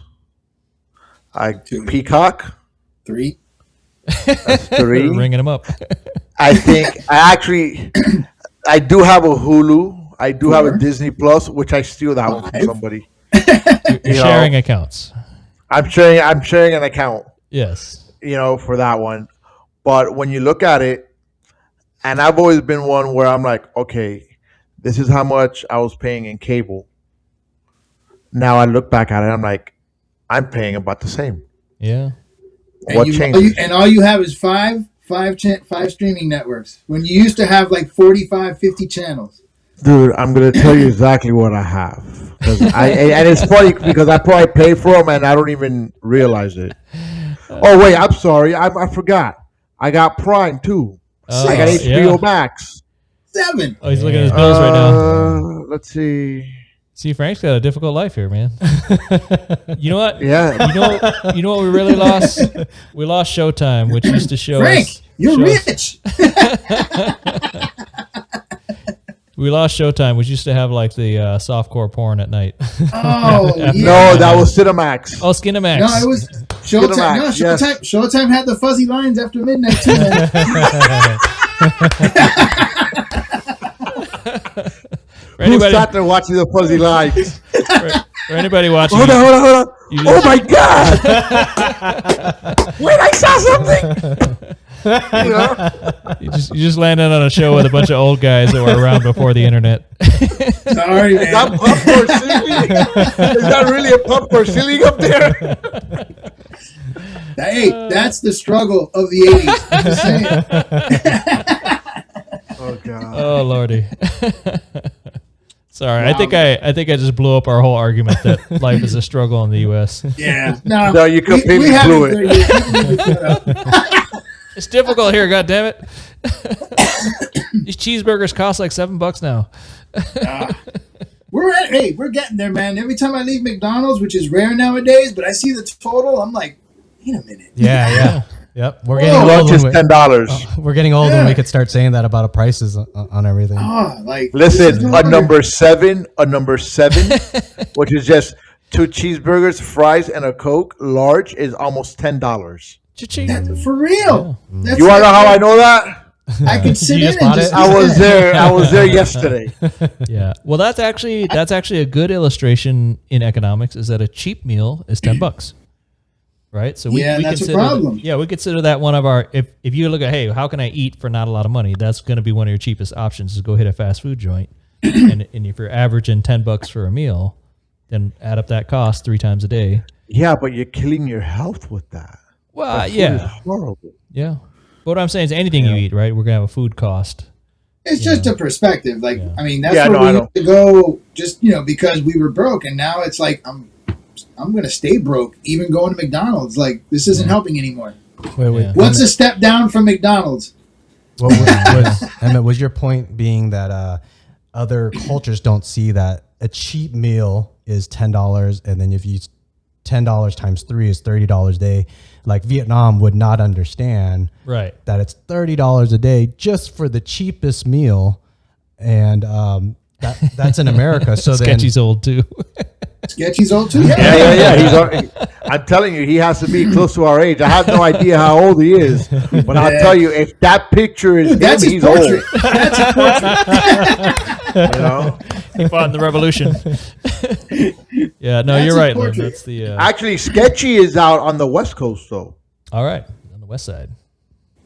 Peacock. 3. That's 3. Ringing them up. I do have a Hulu. I do have a Disney Plus, which I steal that one from somebody. You're sharing accounts. I'm sharing an account. Yes. For that one. But when you look at it, and I've always been one where I'm like, okay, this is how much I was paying in cable. Now I look back at it, I'm like, I'm paying about the same. Yeah. What changes? And all you have is five streaming networks when you used to have like 45, 50 channels. Dude, I'm gonna tell you exactly what I have, and it's funny because I probably pay for them and I don't even realize it. Oh wait, I'm sorry, I forgot. I got Prime too. I got HBO Max. 7. Oh, he's looking at his bills right now. Let's see. See, Frank's got a difficult life here, man. You know what? Yeah. You know what we really lost? We lost Showtime, which used to show Frank, us. you're rich. We lost Showtime, which used to have like the softcore porn at night. Oh, yeah. No, that was Cinemax. Oh, Skinamax. No, it was Showtime. No, Showtime. Showtime had the fuzzy lines after midnight too. Who sat there watching the fuzzy lines? For anybody watching, Hold on. Oh my God! Wait, I saw something. You know? You just landed on a show with a bunch of old guys that were around before the internet. Sorry, Is that man. popcorn ceiling? Is that really a popcorn ceiling up there? Hey, that's the struggle of the 80s. I'm just saying. Oh God! Oh lordy. Sorry, I think I just blew up our whole argument that life is a struggle in the U.S. Yeah. No, No, you completely blew it. It's difficult here, goddammit. These cheeseburgers cost like $7 now. We're getting there, man. Every time I leave McDonald's, which is rare nowadays, but I see the total, I'm like, wait a minute. Yeah. Yep. We're getting Lunch old. is When $10. we're getting old when we could start saying that about our prices on everything. Like, Listen, a number seven, which is just 2 cheeseburgers, fries, and a Coke, large, is almost $10. Cha-ching. For real. That's You want to know how I know that? I could sit You in just and bought just it? I was there. I was there yesterday. Yeah. Well, that's actually a good illustration in economics. Is that a cheap meal is $10, right? So we that's a consider problem. we consider that one of our. If you look at, hey, how can I eat for not a lot of money? That's going to be one of your cheapest options. Is go hit a fast food joint, and if you're averaging $10 for a meal, then add up that cost 3 times a day. Yeah, but you're killing your health with that. Well, Food is yeah, horrible. yeah. But what I'm saying is anything you eat, right? We're gonna have a food cost. It's just a perspective. Like, I mean, that's Yeah, where no, I we know. used to go just, because we were broke. And now it's like, I'm going to stay broke, even going to McDonald's. Like, this isn't helping anymore. Wait. Yeah. What's a step down from McDonald's? What Emmett, was your point being that other cultures don't see that a cheap meal is $10, and then if you $10 times 3 is $30 a day? Like Vietnam would not understand Right. that it's $30 a day just for the cheapest meal, and that's in America. So Sketchy's old too. Sketchy's old too? Yeah. I'm telling you, he has to be close to our age. I have no idea how old he is, but I'll tell you, if that picture is That's him, his he's old. portrait. That's his portrait. You know. He fought in the revolution. Yeah, no, That's you're a right, Lem. portrait. That's the Actually, Sketchy is out on the West Coast, though. all right on the west side.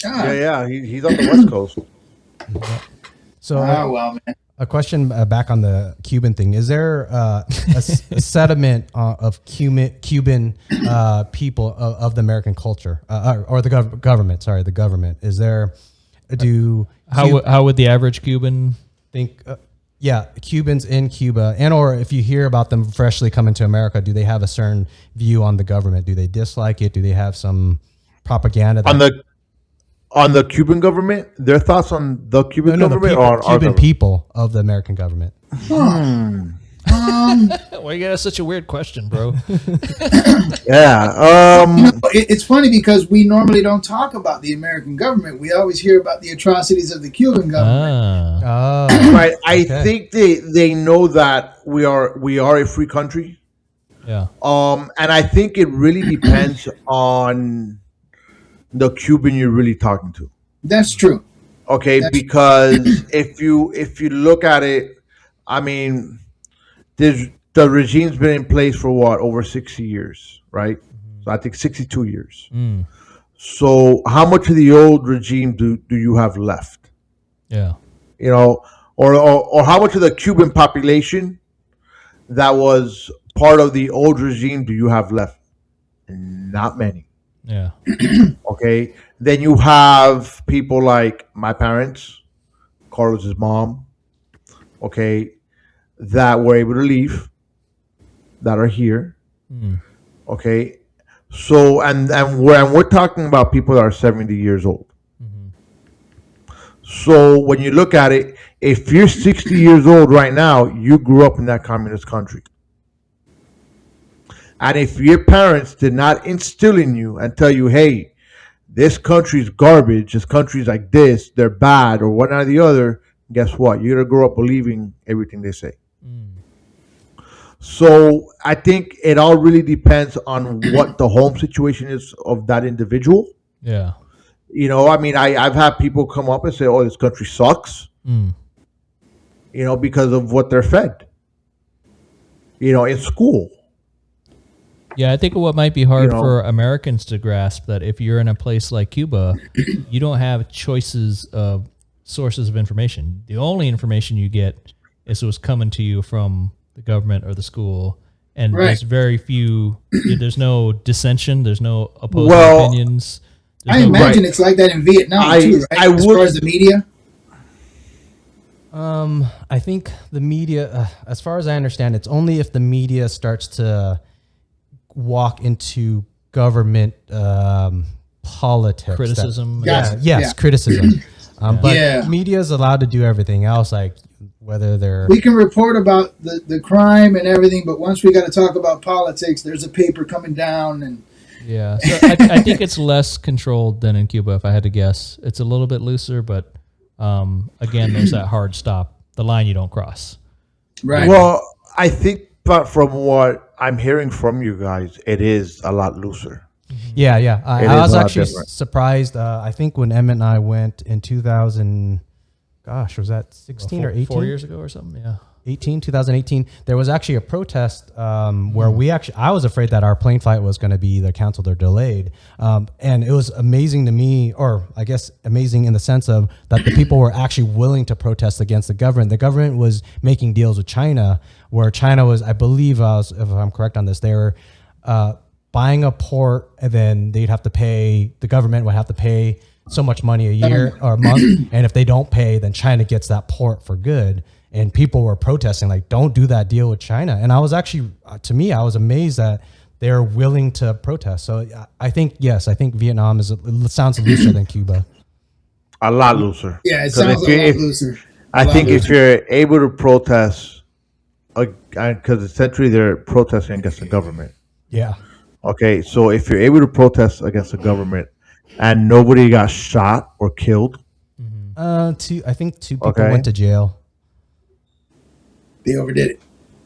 Yeah, he's on the West Coast. So well, man. a question back on the Cuban thing. Is there a sediment of Cuban people of the American culture or the government? Sorry, the government. Is there? How would the average Cuban think? Cubans in Cuba, and or if you hear about them freshly coming to America, do they have a certain view on the government? Do they dislike it? Do they have some propaganda On the Cuban government, their thoughts on the Cuban government or our Cuban government? people of the American government? Why you got such a weird question, bro? Yeah. It's funny because we normally don't talk about the American government. We always hear about the atrocities of the Cuban government. Right. I think they know that we are a free country. Yeah. And I think it really depends on the Cuban you're really talking to. That's true. Okay, because if you look at it, I mean, the regime's been in place for what, over 60 years, right? So I think 62 years. So how much of the old regime do you have left? Yeah. You know, or how much of the Cuban population that was part of the old regime do you have left? Not many. Yeah. Okay. Then you have people like my parents, Carlos's mom, okay, that were able to leave, that are here. Okay. So and we're talking about people that are 70 years old. So when you look at it, if you're 60 years old right now, you grew up in that communist country. And if your parents did not instill in you and tell you, hey, this country's garbage, this country's like this, they're bad, or one or the other, guess what? You're going to grow up believing everything they say. So I think it all really depends on what the home situation is of that individual. Yeah. You know, I mean, I've had people come up and say, oh, this country sucks, you know, because of what they're fed, you know, in school. Yeah, I think what might be hard You know. for Americans to grasp that if you're in a place like Cuba, you don't have choices of sources of information. The only information you get is what's coming to you from the government or the school, and Right. there's very few. There's no dissension. There's no opposing Well, opinions. I There's no- imagine it's like that in Vietnam too, right? As far as the media. I think the media, as far as I understand, it's only if the media starts to walk into government politics. criticism. Gotcha. Yes, Yeah. criticism. But Yeah. media is allowed to do everything else, like whether they're We can report about the crime and everything, but once we got to talk about politics, there's a paper coming down, and Yeah, so I think it's less controlled than in Cuba, if I had to guess. It's a little bit looser, but again, there's that hard stop, the line you don't cross. right. Well, I think, but from what I'm hearing from you guys, it is a lot looser. Yeah. It I is was a lot actually different. surprised. I think when Emmett and I went in 2000, gosh, was that 16 or 18? 4 years ago or something, yeah. 2018, there was actually a protest where I was afraid that our plane flight was going to be either canceled or delayed. And it was amazing to me, or I guess amazing in the sense of that the people were actually willing to protest against the government. The government was making deals with China, where China was, I believe, if I'm correct on this, they were buying a port, and then the government would have to pay so much money a year or a month. And if they don't pay, then China gets that port for good. And people were protesting, like, don't do that deal with China. And I was actually, to me, I was amazed that they're willing to protest. So I think Vietnam it sounds looser than Cuba. A lot looser. Yeah, it 'Cause sounds a lot looser. I think if you're able to protest, because essentially they're protesting against the government. Yeah. Okay, so if you're able to protest against the government and nobody got shot or killed, I think two people Okay. went to jail. They overdid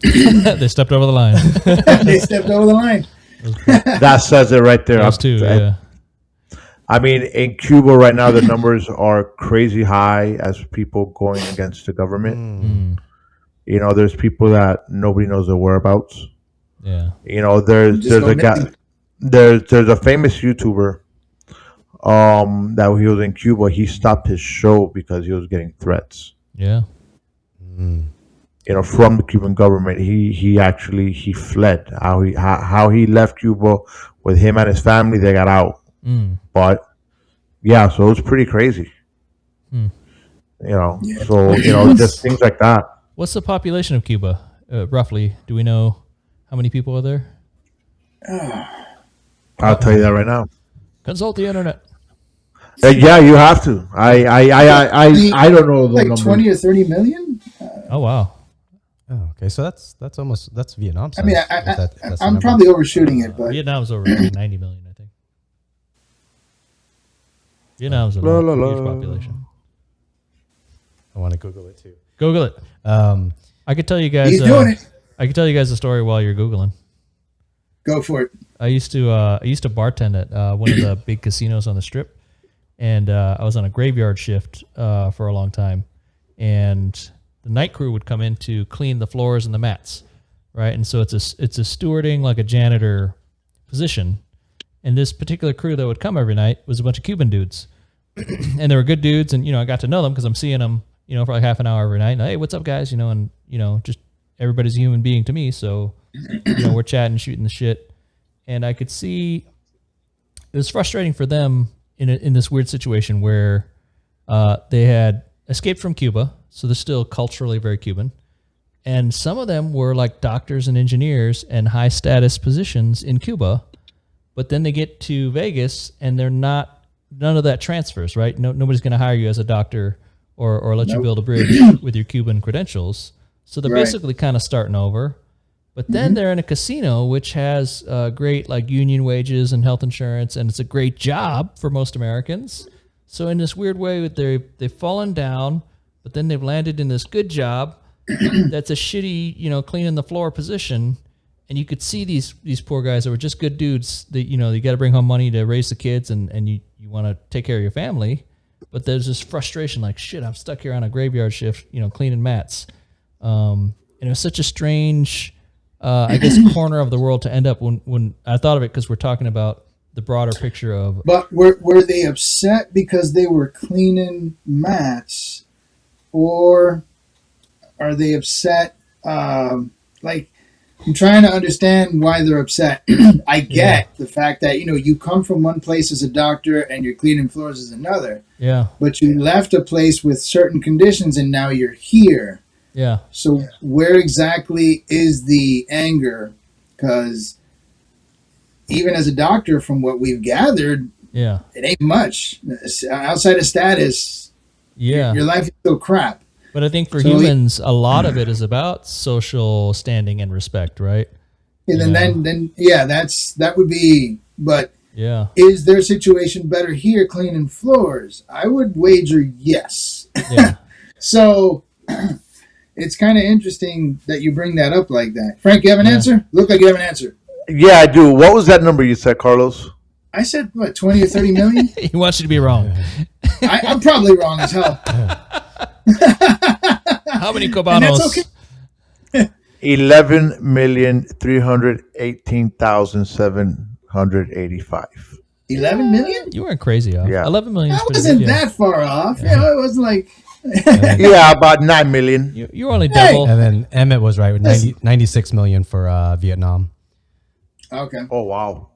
it. They stepped over the line. They stepped over the line. that says it right there. Those two, yeah. I mean, in Cuba right now, the numbers are crazy high as people going against the government. You know, there's people that nobody knows their whereabouts. Yeah. You know, there's go a guy, missing. there's a famous YouTuber that he was in Cuba. He stopped his show because he was getting threats. Yeah. You know, from the Cuban government. He fled. How he left Cuba with him and his family. They got out. But yeah, so it was pretty crazy. You know, just things like that. What's the population of Cuba, roughly? Do we know how many people are there? I'll tell you that right now. Consult the internet. Yeah, you have to. I don't know the Like number. 20 or 30 million? Oh, wow. Oh, okay. So that's Vietnam. I mean, size, if that's the I'm number. probably overshooting it, but Vietnam's over 90 million, I think. Vietnam's a La, la, huge la. population. I want to Google it too. Google it. I could tell you guys. he's doing it. I could tell you guys a story while you're Googling. Go for it. I used to bartend at one of the big casinos on the Strip, and I was on a graveyard shift for a long time, and the night crew would come in to clean the floors and the mats, right? And so it's a stewarding, like a janitor position, and this particular crew that would come every night was a bunch of Cuban dudes, and they were good dudes, and I got to know them because I'm seeing them, for like half an hour every night. And, hey, what's up, guys? And just everybody's a human being to me, so we're chatting, shooting the shit. And I could see it was frustrating for them in this weird situation where they had escaped from Cuba, so they're still culturally very Cuban. And some of them were like doctors and engineers and high status positions in Cuba, but then they get to Vegas and none of that transfers, right? Nobody's going to hire you as a doctor or let you build a bridge with your Cuban credentials. So they're basically kind of starting over. But then they're in a casino, which has great like union wages and health insurance, and it's a great job for most Americans. So in this weird way, they've fallen down, but then they've landed in this good job that's a shitty, cleaning the floor position. And you could see these poor guys that were just good dudes that, you got to bring home money to raise the kids and you want to take care of your family. But there's this frustration like, shit, I'm stuck here on a graveyard shift, cleaning mats. And it was such a strange I guess, corner of the world to end up when I thought of it because we're talking about the broader picture of. But were they upset because they were cleaning mats, or are they upset? Like, I'm trying to understand why they're upset. I get the fact that you come from one place as a doctor and you're cleaning floors as another. Yeah. But you left a place with certain conditions and now you're here. Yeah. So where exactly is the anger? Because even as a doctor, from what we've gathered, it ain't much. Outside of status, your life is still crap. But I think for humans, a lot of it is about social standing and respect, right? And then that would be. But yeah, is their situation better here cleaning floors? I would wager yes. Yeah. So it's kind of interesting that you bring that up like that. Frank, you have an answer? Look like you have an answer. Yeah, I do. What was that number you said, Carlos? I said, what, 20 or 30 million? He wants you to be wrong. I'm probably wrong as hell. How many Cubanos? That's okay. 11,318,785. 11 million? You weren't crazy, huh? Yeah. 11 million. I wasn't that far off. It was like... Yeah, about 9 million. You were only double. And then Emmett was right with 96 million for Vietnam. Okay. Oh, wow.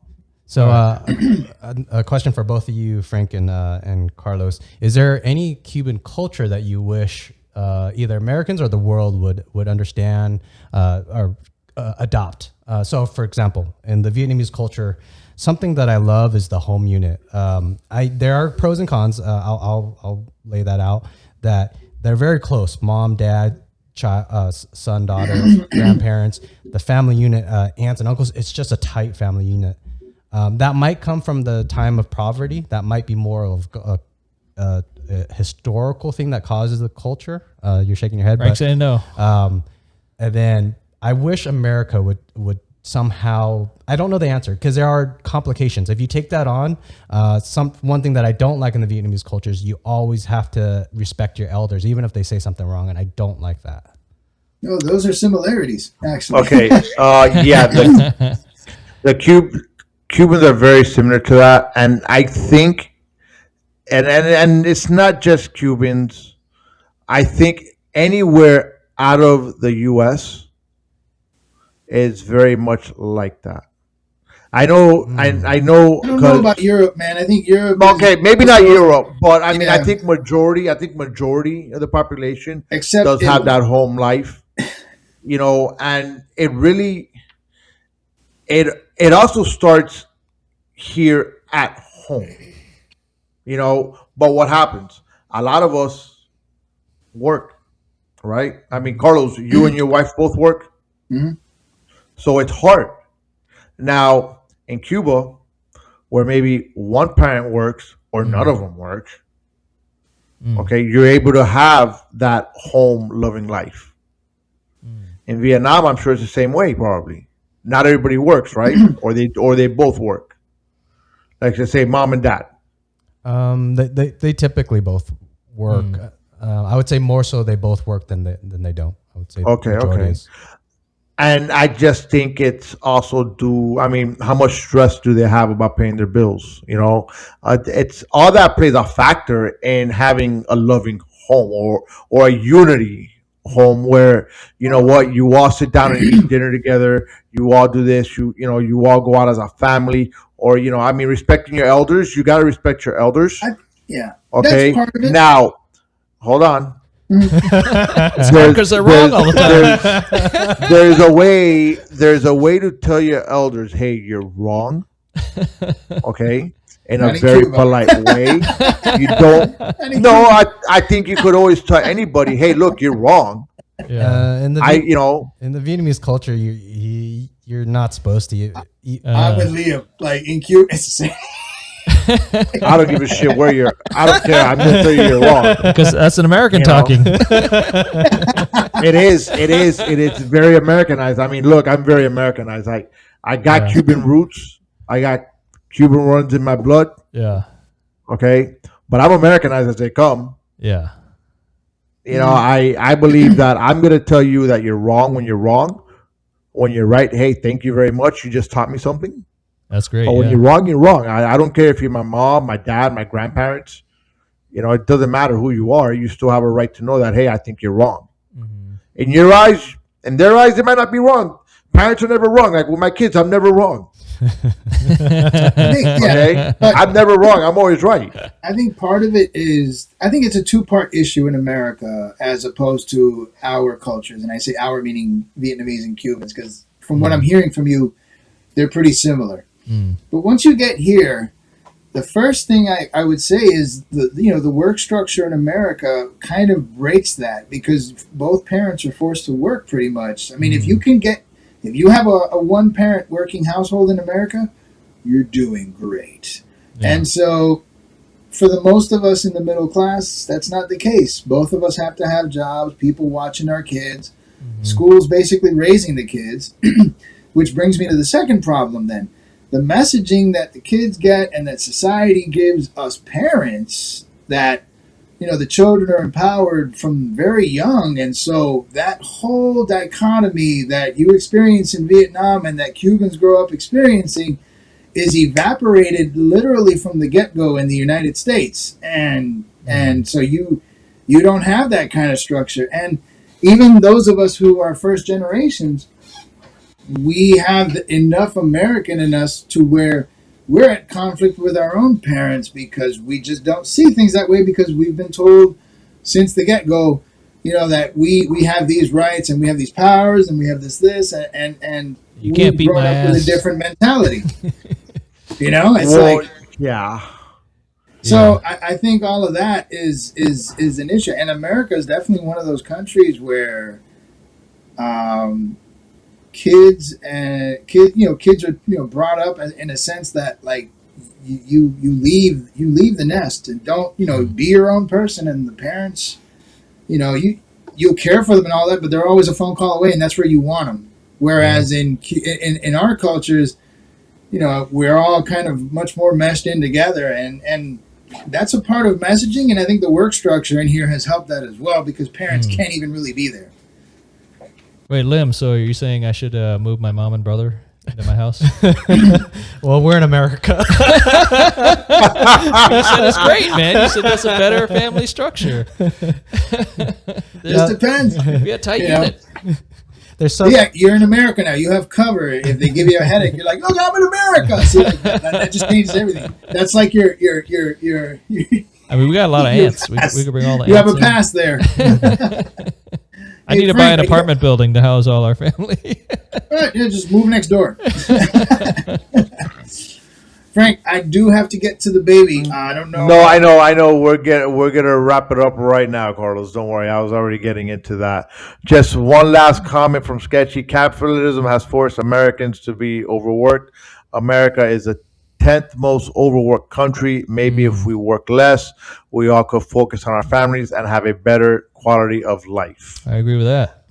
So a question for both of you, Frank and Carlos. Is there any Cuban culture that you wish either Americans or the world would understand or adopt? So, for example, in the Vietnamese culture, something that I love is the home unit. There are pros and cons. I'll lay that out. That they're very close: mom, dad, child, son, daughter, grandparents. The family unit, aunts and uncles. It's just a tight family unit. That might come from the time of poverty. That might be more of a historical thing that causes the culture. You're shaking your head. Frank's saying no. And then I wish America would somehow, I don't know the answer because there are complications. If you take that on, one thing that I don't like in the Vietnamese culture is you always have to respect your elders, even if they say something wrong. And I don't like that. No, those are similarities, actually. Okay. Yeah. The Cubans are very similar to that. And I think, and it's not just Cubans. I think anywhere out of the U.S. is very much like that. I know. I know. I don't know about Europe, man. I think Europe. Okay, maybe not Europe, but I mean, I think majority of the population does have that home life, and it really, it also starts here at home, But what happens? A lot of us work, right? I mean, Carlos, you and your wife both work, so it's hard. Now, in Cuba, where maybe one parent works or none of them work, okay, you're able to have that home loving life. In Vietnam, I'm sure it's the same way. Probably not everybody works, right? or they both work. Like they say, mom and dad. They typically both work. I would say more so they both work than they don't. I would say Okay. And I just think it's also how much stress do they have about paying their bills? It's all that plays a factor in having a loving home or a unity home where, you all sit down and eat dinner together. You all do this, you all go out as a family or, respecting your elders. You got to respect your elders. Yeah. Okay. That's part of it. Now, hold on. Because they're wrong all the time. There's a way to tell your elders, hey, you're wrong. Okay, in a very polite way. You don't. No, I think you could always tell anybody, hey, look, you're wrong. Yeah. In the Vietnamese culture, you're not supposed to eat. I'm with Liem. Like in Cuba, it's the same. I don't give a shit where you're. I don't care. I'm just telling you you're wrong. Because that's an American talking. It is very Americanized. I mean, look, I'm very Americanized. I got Cuban roots. I got Cuban runs in my blood. Yeah. Okay, but I'm Americanized as they come. Yeah. I believe that I'm going to tell you that you're wrong when you're wrong, When you're right, hey, thank you very much. You just taught me something. That's great. But when Yeah. you're wrong, you're wrong. I don't care if you're my mom, my dad, my grandparents. It doesn't matter who you are. You still have a right to know that, hey, I think you're wrong. Mm-hmm. In your eyes, in their eyes, they might not be wrong. Parents are never wrong. Like with my kids, I'm never wrong. Okay? I'm never wrong. I'm always right. I think part of it is, I think it's a two-part issue in America as opposed to our cultures. And I say our meaning Vietnamese and Cubans, because from what I'm hearing from you, they're pretty similar. But once you get here, the first thing I would say is the work structure in America kind of breaks that, because both parents are forced to work pretty much. I mean, if you have a one-parent working household in America, you're doing great. Yeah. And so for the most of us in the middle class, that's not the case. Both of us have to have jobs, people watching our kids, schools basically raising the kids, which brings me to the second problem then. The messaging that the kids get and that society gives us parents, that the children are empowered from very young. And so that whole dichotomy that you experience in Vietnam and that Cubans grow up experiencing is evaporated literally from the get-go in the United States. And so you don't have that kind of structure. And even those of us who are first generations, we have enough American in us to where we're at conflict with our own parents, because we just don't see things that way, because we've been told since the get-go, that we have these rights and we have these powers and we have this and you can't beat my ass with a different mentality. It's yeah. So I think all of that is an issue, and America is definitely one of those countries where kids are brought up in a sense that, like, you leave the nest and don't be your own person, and the parents you'll care for them and all that, but they're always a phone call away, and that's where you want them. Whereas in our cultures, we're all kind of much more meshed in together, and that's a part of messaging, and I think the work structure in here has helped that as well, because parents can't even really be there. Wait, Liem, so are you saying I should move my mom and brother into my house? Well, we're in America. You said it's great, man. You said that's a better family structure. Just depends. Be a tight unit. You're in America now. You have cover. If they give you a headache, you're like, look, I'm in America. See, that just changes everything. That's like your I mean, we got a lot of ants. We could bring all the ants. You have a pass there. I need to buy an apartment building to house all our family. Right, just move next door. Frank, I do have to get to the baby. I don't know. No, I know. We're gonna wrap it up right now, Carlos. Don't worry. I was already getting into that. Just one last comment from Sketchy. Capitalism has forced Americans to be overworked. America is the 10th most overworked country. Maybe if we work less, we all could focus on our families and have a better quality of life. I agree with that.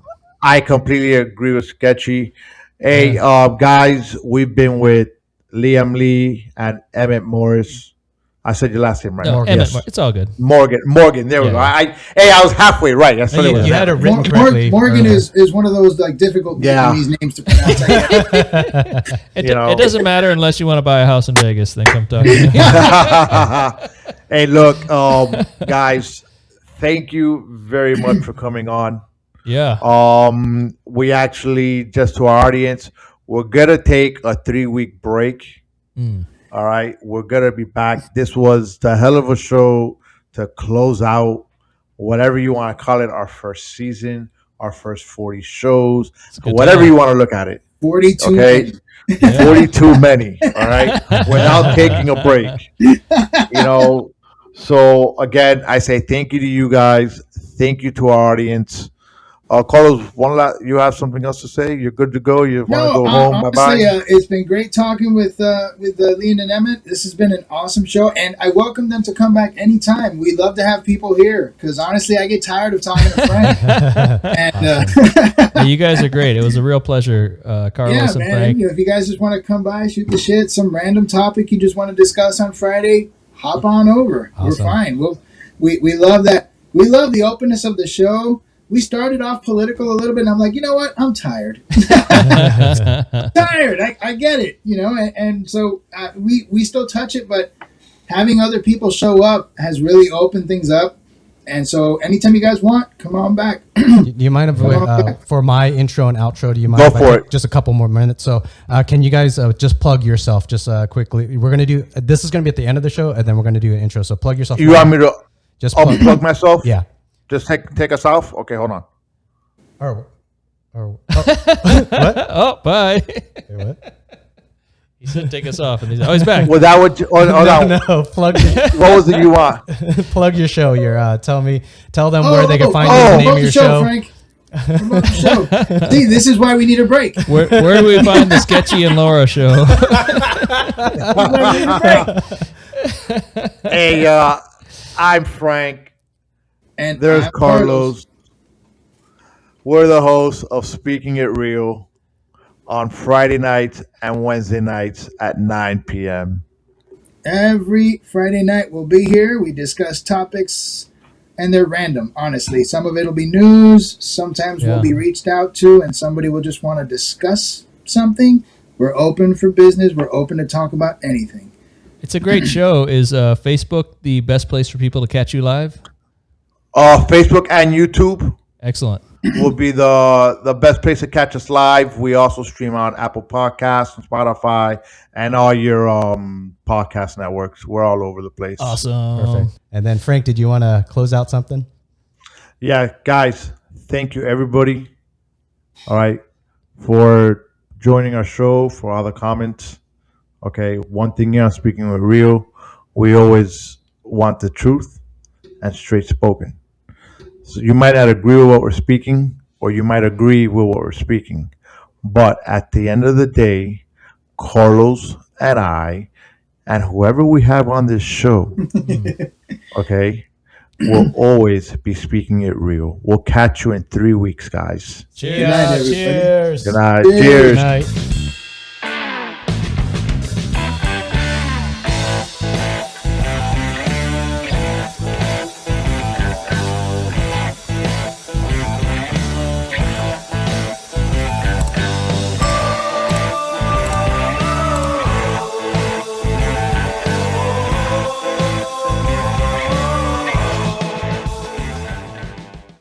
I completely agree with Sketchy. Hey, guys, we've been with Liam Lee and Emmett Morris. I said your last name right. No, Emmett, yes. It's all good. Morgan. There we go. I was halfway right. That's what it was. You had it written correctly. Morgan is one of those like difficult Vietnamese names to pronounce. It doesn't matter unless you want to buy a house in Vegas. Then come talk to me. Hey, look, guys, thank you very much for coming on. Yeah. We actually, just to our audience, we're gonna take a 3-week break. All right, we're gonna be back. This was the hell of a show to close out, whatever you want to call it, our first season, our first 40 shows, whatever you want to look at it. 42. Okay, 42 many. All right, without taking a break. So again, I say thank you to you guys. Thank you to our audience. Carlos, you have something else to say? You're good to go. You want to go home? Honestly, Bye-bye. It's been great talking with Lean and Emmett. This has been an awesome show, and I welcome them to come back anytime. We love to have people here, because honestly, I get tired of talking to Frank. And you guys are great. It was a real pleasure, Carlos and Frank. If you guys just want to come by, shoot the shit, some random topic you just want to discuss on Friday, hop on over. Awesome. We're fine. We love that. We love the openness of the show. we started off political a little bit, and I'm like, you know what? I'm tired. Tired. I get it, and so we still touch it, but having other people show up has really opened things up. And so anytime you guys want, come on back. Do you mind if, for my intro and outro, do you mind Go if I for take just a couple more minutes? So can you guys just plug yourself just quickly? We're going to do, this is going to be at the end of the show, and then we're going to do an intro. So plug yourself. You want me to just unplug myself? Yeah. Just take us off? Okay, hold on. What? Oh, bye. Wait, what? He said take us off, and he's always back. Was that what you... Oh, No, plug what was it you want? plug your show. Tell them where they can find you, the name of your show. Frank. Promote the show. See, this is why we need a break. Where do we find the Sketchy and Laura show? Hey, I'm Frank. And There's I'm Carlos. We're the hosts of Speaking It Real on Friday nights and Wednesday nights at 9 p.m. Every Friday night we'll be here. We discuss topics, and they're random, honestly. Some of it will be news. Sometimes we'll be reached out to, and somebody will just want to discuss something. We're open for business. We're open to talk about anything. It's a great show. Is Facebook the best place for people to catch you live? Facebook and YouTube Excellent. will be the best place to catch us live. We also stream on Apple Podcasts, Spotify, and all your podcast networks. We're all over the place. Awesome. Perfect. And then Frank, did you want to close out something? Yeah, guys, thank you everybody. All right, for joining our show, for all the comments. Okay, one thing here, Speaking with Real, we always want the truth and straight spoken. So you might not agree with what we're speaking, or you might agree with what we're speaking. But at the end of the day, Carlos and I, and whoever we have on this show, okay, will always be speaking it real. We'll catch you in 3 weeks, guys. Cheers. Good night, everybody. Cheers. Good night. Cheers. Cheers. Good night.